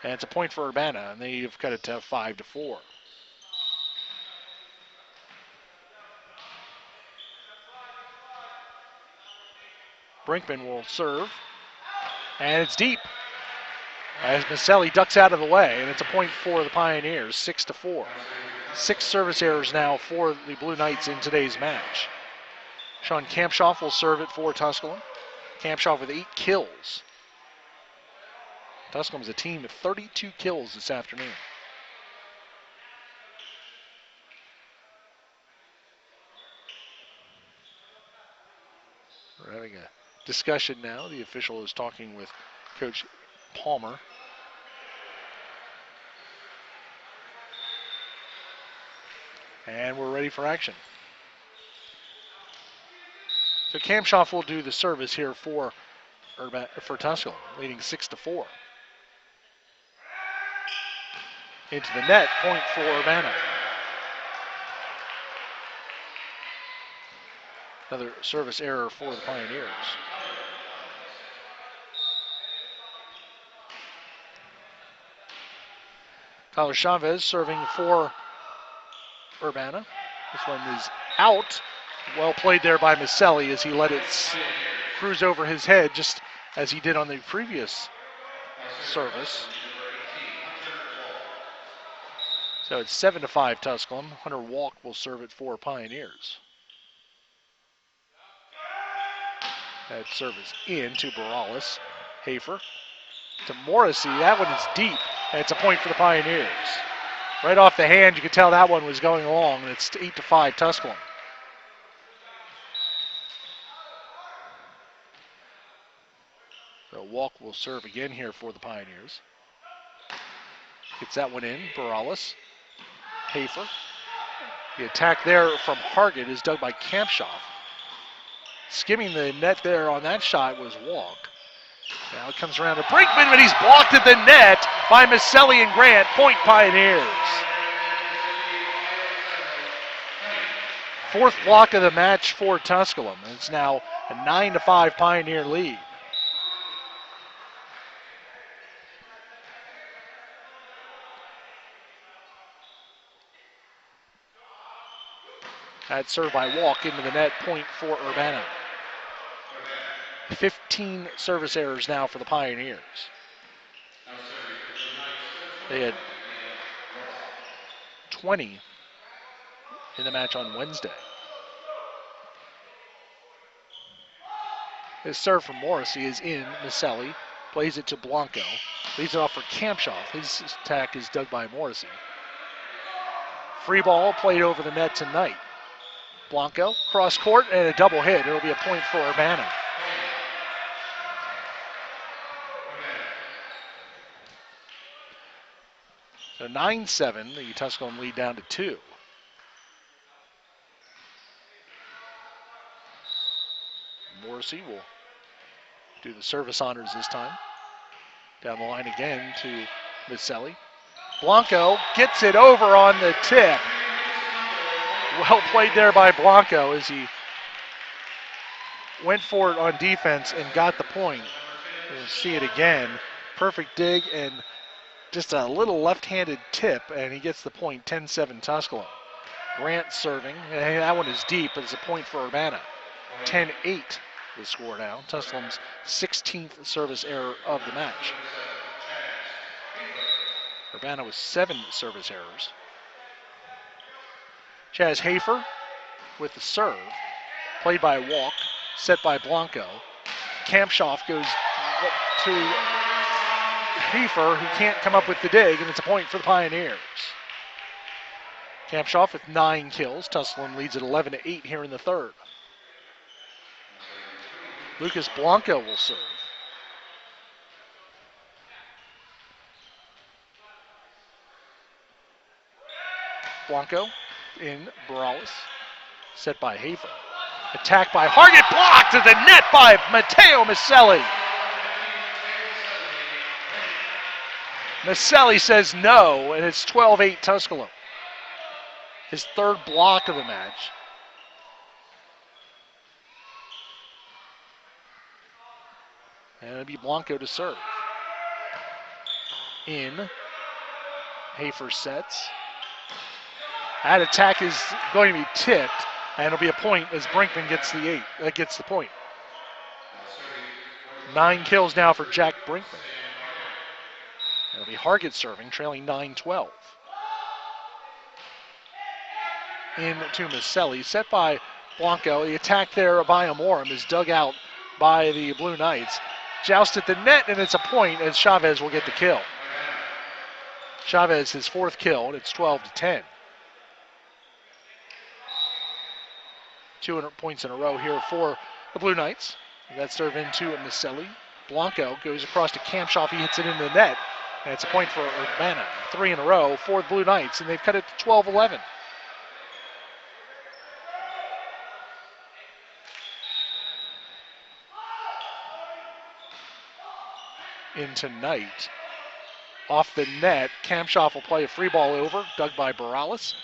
And it's a point for Urbana, and they've cut it to 5-4. Brinkman will serve, and it's deep as Maselli ducks out of the way, and it's a point for the Pioneers, 6-4. 6 service errors now for the Blue Knights in today's match. Sean Kampshoff will serve it for Tusculum. Kampshoff with 8 kills. Tusculum is a team of 32 kills this afternoon. We're having a discussion now. The official is talking with Coach Palmer. And we're ready for action. So Kampshoff will do the service here for Tusculum, leading 6-4. Into the net, point for Urbana. Another service error for the Pioneers. Tyler Chavez serving for Urbana. This one is out. Well played there by Maselli as he let it cruise over his head, just as he did on the previous service. So it's 7-5 Tusculum. Hunter Walk will serve it for Pioneers. That service in to Borales. Hafer to Morrissey. That one is deep, and it's a point for the Pioneers. Right off the hand, you could tell that one was going long, and it's 8-5 Tusculum. So Walk will serve again here for the Pioneers. Gets that one in. Borales. Hafer. The attack there from Hargett is dug by Kampshoff. Skimming the net there on that shot was Walk. Now it comes around to Brinkman, but he's blocked at the net by Maselli and Grant. Point Pioneers. Fourth block of the match for Tusculum. It's now a 9-5 Pioneer lead. That's served by Walk into the net, point for Urbana. 15 service errors now for the Pioneers. They had 20 in the match on Wednesday. His serve from Morrissey is in. Maselli plays it to Blanco. Leaves it off for Kampshoff. His attack is dug by Morrissey. Free ball played over the net tonight. Blanco, cross court, and a double hit. It'll be a point for Urbana. So 9-7, the Tusculum lead down to 2. Morrissey will do the service honors this time. Down the line again to Maselli. Blanco gets it over on the tip. Well played there by Blanco as he went for it on defense and got the point. We'll see it again. Perfect dig and just a little left-handed tip, and he gets the point, 10-7 Tusculum. Grant serving, and that one is deep, but it's a point for Urbana. 10-8 the score now. Tusculum's 16th service error of the match. Urbana with 7 service errors. Chaz Hafer with the serve, played by Walk, set by Blanco. Kampshoff goes to Hafer, who can't come up with the dig, and it's a point for the Pioneers. Kampshoff with 9 kills. Tusculum leads at 11-8 here in the third. Lucas Blanco will serve. Blanco in Morales, set by Hafer. Attack by Hargett, blocked to the net by Matteo Maselli. Maselli says no, and it's 12-8 Tusculum. His third block of the match. And it'll be Blanco to serve. In. Hafer sets. That attack is going to be tipped, and it'll be a point as Brinkman gets the point. 9 kills now for Jack Brinkman. It'll be Hargett serving, trailing 9-12. Into Maselli, set by Blanco. The attack there by Amorim is dug out by the Blue Knights. Joust at the net, and it's a point as Chavez will get the kill. Chavez his 4th kill, and it's 12-10. 200 points in a row here for the Blue Knights. That serve into Maselli. Blanco goes across to Kampshoff. He hits it into the net, and it's a point for Urbana. 3 in a row for the Blue Knights, and they've cut it to 12-11. Into Knight. Off the net, Kampshoff will play a free ball over, dug by Morales.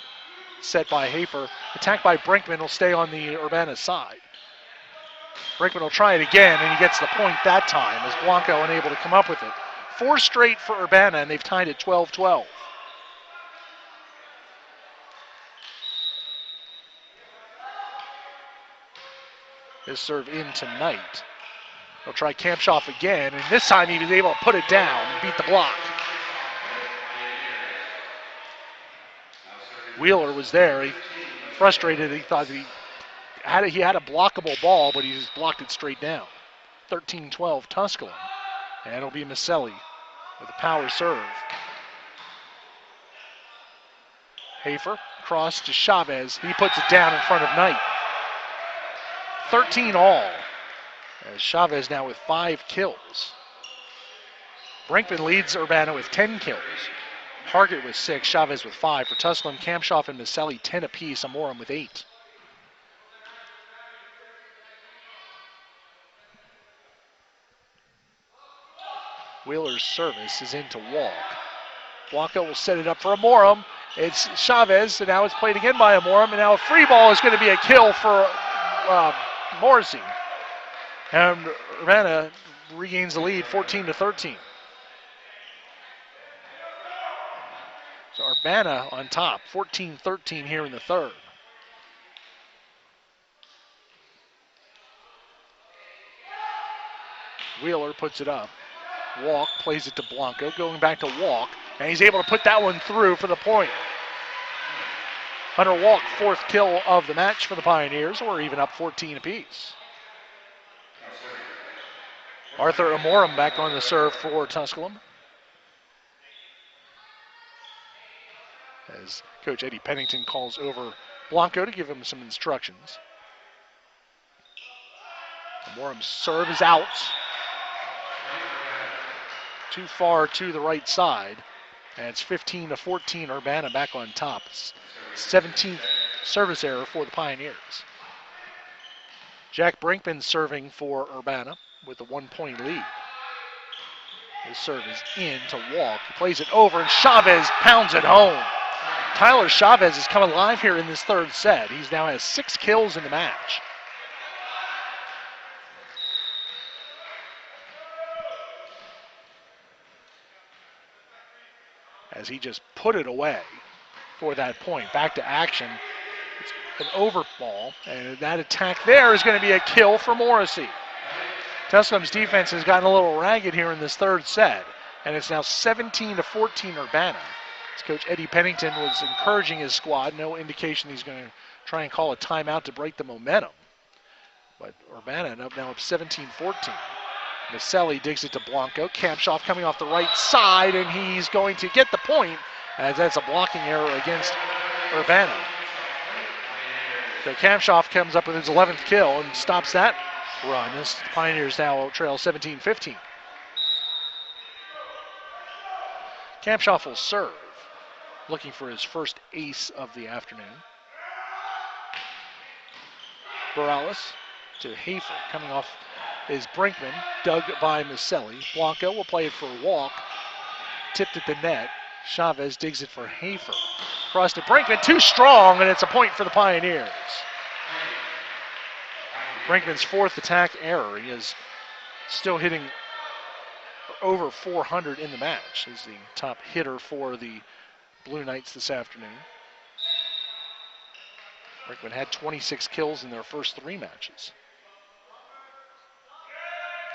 Set by Hafer. Attacked by Brinkman will stay on the Urbana side. Brinkman will try it again, and he gets the point that time as Blanco unable to come up with it. 4 straight for Urbana, and they've tied it 12-12. This serve in tonight. They'll try Kampshoff again, and this time he was able to put it down and beat the block. Wheeler was there. He frustrated. He thought he had a blockable ball, but he just blocked it straight down. 13-12 Tusculum. And it'll be Maselli with a power serve. Hafer cross to Chavez. He puts it down in front of Knight. 13 all. As Chavez now with 5 kills. Brinkman leads Urbana with 10 kills. Hargett with 6, Chavez with 5. For Tusculum, Kampshoff and Maselli 10 apiece. Amorim with 8. Wheeler's service is into Walk. Blanco will set it up for Amorim. It's Chavez, and now it's played again by Amorim, and now a free ball is going to be a kill for Morrissey. And Urbana regains the lead, 14-13. So Urbana on top, 14-13 here in the third. Wheeler puts it up. Walk plays it to Blanco, going back to Walk, and he's able to put that one through for the point. Hunter Walk, 4th kill of the match for the Pioneers. We're even up 14 apiece. Arthur Amorim back on the serve for Tusculum. As Coach Eddie Pennington calls over Blanco to give him some instructions. Amorim's serve is out. Too far to the right side. And it's 15-14, Urbana back on top. 17th service error for the Pioneers. Jack Brinkman serving for Urbana with a 1-point lead. His serve is in to Walk. He plays it over, and Chavez pounds it home. Tyler Chavez has come alive here in this third set. He's now has 6 kills in the match. As he just put it away for that point. Back to action. It's an over ball, and that attack there is going to be a kill for Morrissey. Tusculum's defense has gotten a little ragged here in this third set, and it's now 17-14 Urbana. As Coach Eddie Pennington was encouraging his squad, no indication he's going to try and call a timeout to break the momentum. But Urbana now up 17-14. Maselli digs it to Blanco. Kampshoff coming off the right side, and he's going to get the point, as that's a blocking error against Urbana. So Kampshoff comes up with his 11th kill and stops that run. This Pioneers now trail 17-15. Kampshoff will serve, looking for his first ace of the afternoon. Morales to Hafer, coming off is Brinkman, dug by Maselli. Blanco will play it for a Walk, tipped at the net. Chavez digs it for Hafer. Cross to Brinkman, too strong, and it's a point for the Pioneers. Brinkman's 4th attack error. He is still hitting over 400 in the match. He's the top hitter for the Blue Knights this afternoon. Brinkman had 26 kills in their first 3 matches.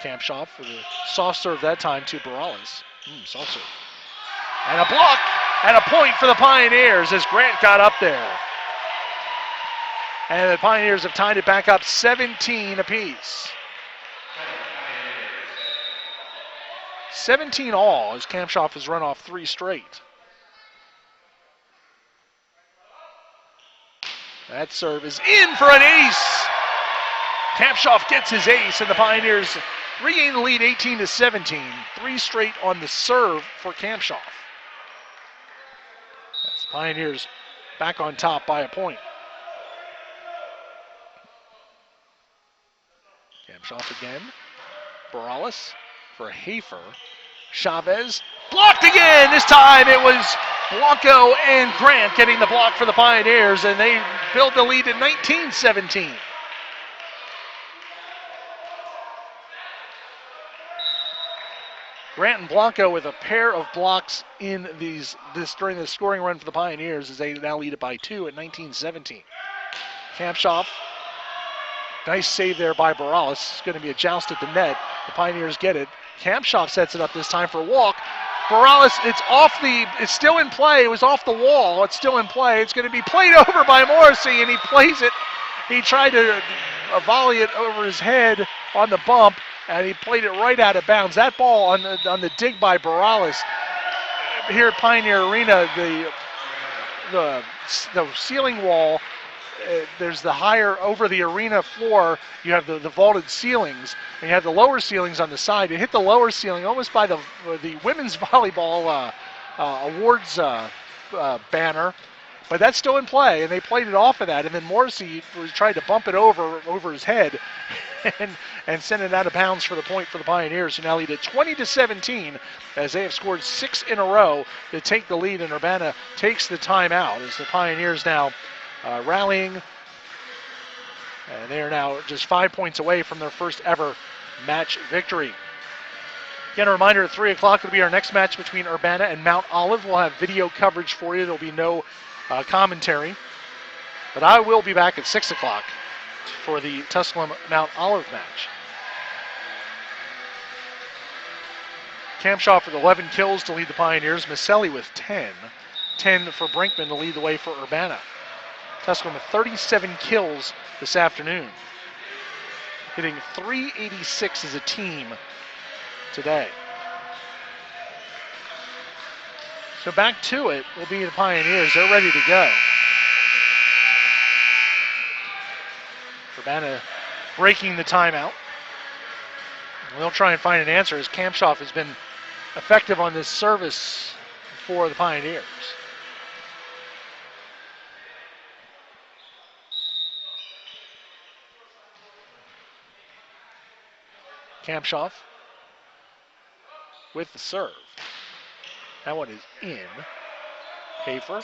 Kampshoff for the soft serve that time to Morales. Soft serve. And a block and a point for the Pioneers as Grant got up there. And the Pioneers have tied it back up 17 apiece. 17 all as Kampshoff has run off 3 straight. That serve is in for an ace. Kampshoff gets his ace, and the Pioneers regain the lead 18-17. 3 straight on the serve for Kampshoff. That's the Pioneers back on top by a point. Kampshoff again. Morales for Hafer. Chavez blocked again. This time it was Blanco and Grant getting the block for the Pioneers, and they build the lead at 19-17. Grant and Blanco with a pair of blocks in during the scoring run for the Pioneers as they now lead it by 2 at 19-17. Kampshoff, nice save there by Morales. It's going to be a joust at the net. The Pioneers get it. Kampshoff sets it up this time for a Walk. Morales, it's still in play. It was off the wall. It's still in play. It's going to be played over by Morrissey, and he plays it. He tried to volley it over his head on the bump, and he played it right out of bounds. That ball on the dig by Morales here at Pioneer Arena, the ceiling wall, there's the higher over the arena floor, you have the vaulted ceilings, and you have the lower ceilings on the side. It hit the lower ceiling almost by the women's volleyball awards banner, but that's still in play, and they played it off of that, and then Morrissey tried to bump it over his head and send it out of bounds for the point for the Pioneers, who now lead at 20-17 as they have scored 6 in a row to take the lead, and Urbana takes the timeout as the Pioneers now rallying, and they are now just 5 points away from their first ever match victory. Again, a reminder, at 3 o'clock will be our next match between Urbana and Mount Olive. We'll have video coverage for you. There'll be no commentary, but I will be back at 6 o'clock for the Tusculum Mount Olive match. Kampshoff with 11 kills to lead the Pioneers. Maselli with 10. 10 for Brinkman to lead the way for Urbana. Tusculum with 37 kills this afternoon, hitting .386 as a team today. So back to it will be the Pioneers. They're ready to go. Urbana breaking the timeout. They'll try and find an answer as Kampshoff has been effective on this service for the Pioneers. Kampshoff with the serve. That one is in. Hafer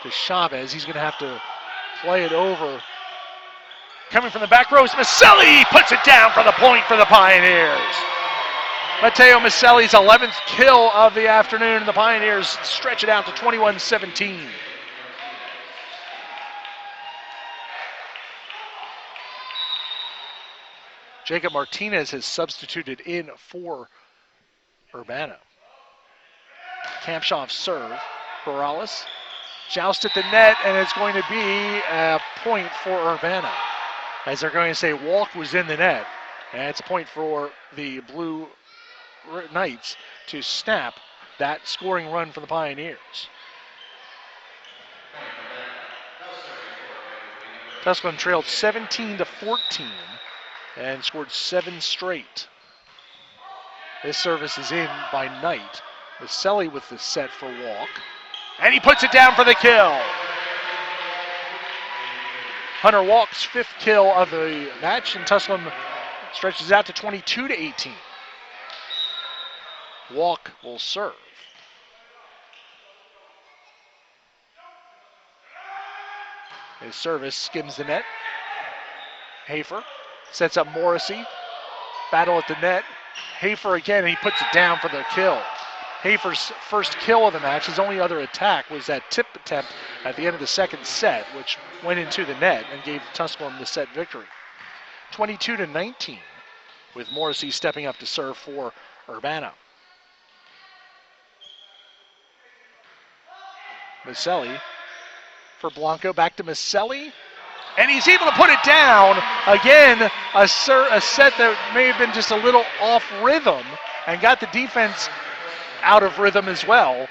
to Chavez. He's going to have to play it over. Coming from the back row is Maselli. Puts it down for the point for the Pioneers. Matteo Maselli's 11th kill of the afternoon, and the Pioneers stretch it out to 21-17. Jacob Martinez has substituted in for Urbana. Kampshoff serve. Corrales joust at the net, and it's going to be a point for Urbana. As they're going to say, Walk was in the net. And it's a point for the Blue Knights to snap that scoring run for the Pioneers. Tusculum trailed 17-14 and scored 7 straight. This service is in by Knight. Maselli with the set for Walk. And he puts it down for the kill. Hunter Walk's 5th kill of the match, and Tusculum stretches out to 22-18. Walk will serve. His service skims the net. Hafer sets up Morrissey. Battle at the net. Hafer again, and he puts it down for the kill. Hafer's first kill of the match. His only other attack was that tip attempt at the end of the second set, which went into the net and gave Tusculum the set victory. 22-19, with Morrissey stepping up to serve for Urbana. Maselli for Blanco, back to Maselli, and he's able to put it down. Again, a set that may have been just a little off rhythm and got the defense out of rhythm as well.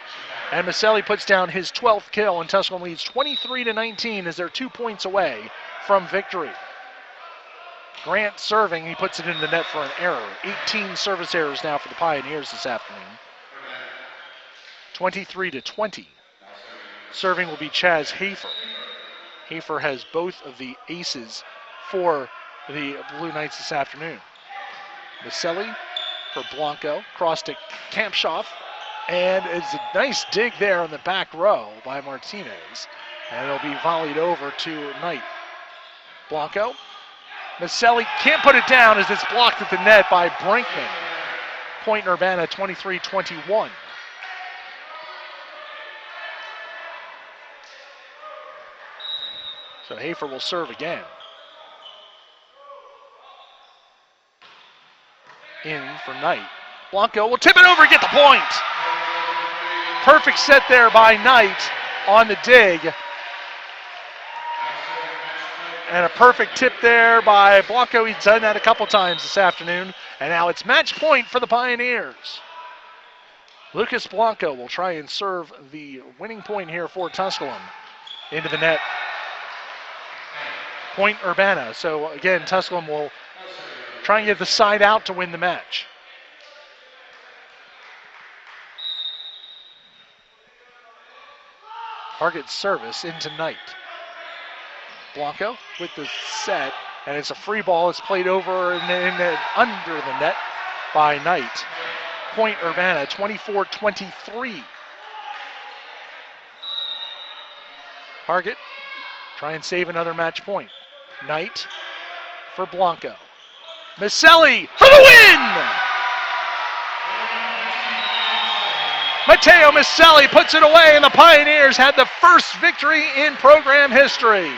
And Maselli puts down his 12th kill, and Tusculum leads 23-19 as they're 2 points away from victory. Grant serving, he puts it in the net for an error. 18 service errors now for the Pioneers this afternoon. 23-20. Serving will be Chaz Hafer. Hafer has both of the aces for the Blue Knights this afternoon. Maselli for Blanco, cross to Kampshoff, and it's a nice dig there on the back row by Martinez, and it'll be volleyed over to Knight. Blanco, Maselli can't put it down as it's blocked at the net by Brinkman. Point Urbana 23-21. So Hafer will serve again. In for Knight. Blanco will tip it over and get the point. Perfect set there by Knight on the dig. And a perfect tip there by Blanco. He's done that a couple times this afternoon. And now it's match point for the Pioneers. Lucas Blanco will try and serve the winning point here for Tusculum into the net. Point Urbana. So again, Tusculum will try and get the side out to win the match. Target service into Knight. Blanco with the set, and it's a free ball. It's played over and under the net by Knight. Point Urbana, 24-23. Target, try and save another match point. Knight for Blanco. Maselli for the win! Matteo Maselli puts it away, and the Pioneers had the first victory in program history.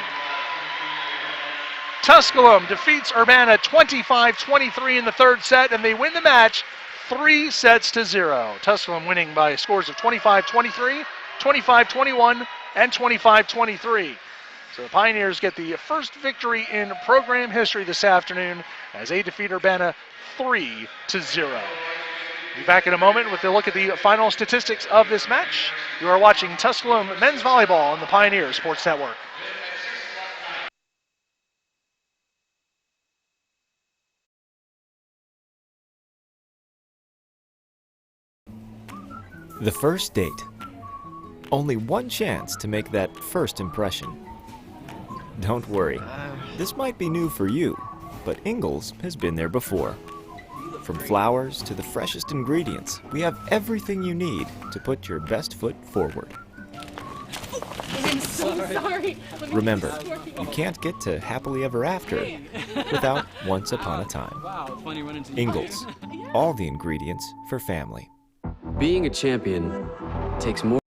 Tusculum defeats Urbana 25-23 in the third set, and they win the match 3-0. Tusculum winning by scores of 25-23, 25-21, and 25-23. So the Pioneers get the first victory in program history this afternoon as they defeat Urbana 3-0. We'll be back in a moment with a look at the final statistics of this match. You are watching Tusculum Men's Volleyball on the Pioneer Sports Network. The first date. Only one chance to make that first impression. Don't worry, this might be new for you, but Ingalls has been there before. From flowers to the freshest ingredients, we have everything you need to put your best foot forward. I'm so sorry. Remember, you can't get to happily ever after without once upon a time. Ingalls, all the ingredients for family. Being a champion takes more.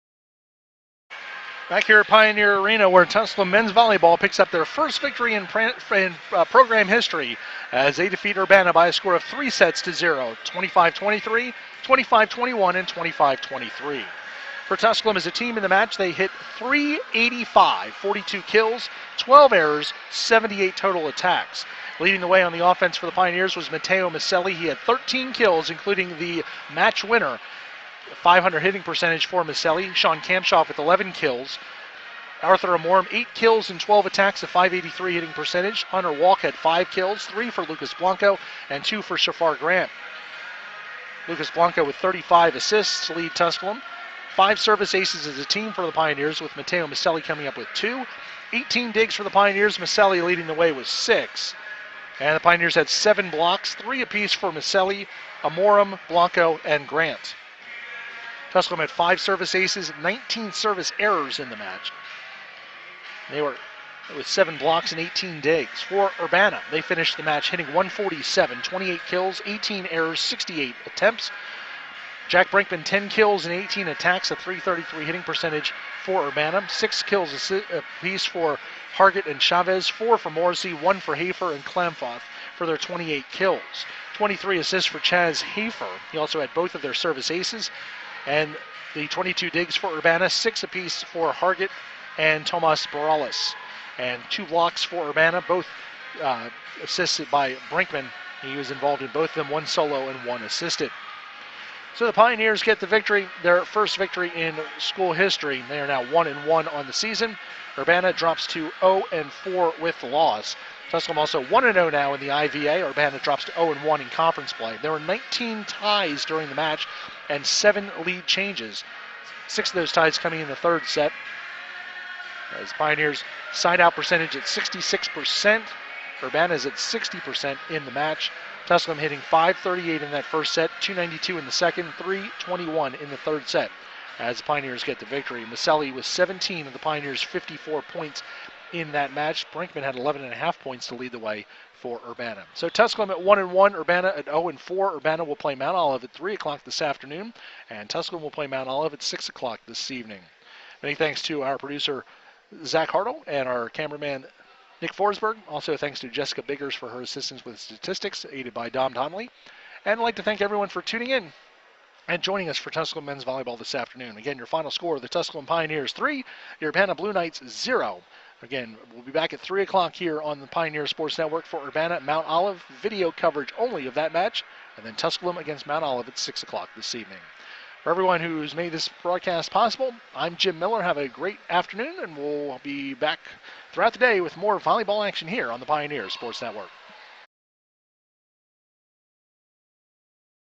Back here at Pioneer Arena, where Tusculum men's volleyball picks up their first victory in program history as they defeat Urbana by a score of 3-0, 25-23, 25-21, and 25-23. For Tusculum as a team in the match, they hit .385, 42 kills, 12 errors, 78 total attacks. Leading the way on the offense for the Pioneers was Matteo Maselli. He had 13 kills, including the match winner. 500 hitting percentage for Maselli. Sean Kamshoff with 11 kills. Arthur Amorum, 8 kills and 12 attacks, a .583 hitting percentage. Hunter Walk had 5 kills, 3 for Lucas Blanco and 2 for Shafar Grant. Lucas Blanco with 35 assists to lead Tusculum. 5 service aces as a team for the Pioneers, with Matteo Maselli coming up with 2. 18 digs for the Pioneers, Maselli leading the way with 6. And the Pioneers had 7 blocks, 3 apiece for Maselli, Amorum, Blanco, and Grant. Tusculum had 5 service aces, 19 service errors in the match. They were with 7 blocks and 18 digs. For Urbana, they finished the match hitting .147, 28 kills, 18 errors, 68 attempts. Jack Brinkman, 10 kills and 18 attacks, a .333 hitting percentage for Urbana. 6 kills apiece for Hargett and Chavez, 4 for Morrissey, 1 for Hafer and Klamfoth for their 28 kills. 23 assists for Chaz Hafer. He also had both of their service aces. And the 22 digs for Urbana, 6 apiece for Hargett and Tomas Borales. And 2 blocks for Urbana, both assisted by Brinkman. He was involved in both of them, 1 solo and 1 assisted. So the Pioneers get the victory, their first victory in school history. They are now 1-1 on the season. Urbana drops to 0-4 with the loss. Tusculum also 1-0 now in the IVA. Urbana drops to 0-1 in conference play. There were 19 ties during the match and 7 lead changes. 6 of those ties coming in the third set. As Pioneers side-out percentage at 66%. Urbana is at 60% in the match. Tusculum hitting .538 in that first set, .292 in the second, .321 in the third set. As the Pioneers get the victory, Maselli with 17 of the Pioneers' 54 points in that match. Brinkman had 11.5 points to lead the way for Urbana. So Tusculum at 1-1, Urbana at 0-4. Urbana will play Mount Olive at 3 o'clock this afternoon, and Tusculum will play Mount Olive at 6 o'clock this evening. Many thanks to our producer, Zach Hartle, and our cameraman, Nick Forsberg. Also thanks to Jessica Biggers for her assistance with statistics, aided by Dom Donnelly. And I'd like to thank everyone for tuning in and joining us for Tusculum men's volleyball this afternoon. Again, your final score, the Tusculum Pioneers 3, your Urbana Blue Knights 0. Again, we'll be back at 3 o'clock here on the Pioneer Sports Network for Urbana Mount Olive. Video coverage only of that match. And then Tusculum against Mount Olive at 6 o'clock this evening. For everyone who's made this broadcast possible, I'm Jim Miller. Have a great afternoon, and we'll be back throughout the day with more volleyball action here on the Pioneer Sports Network.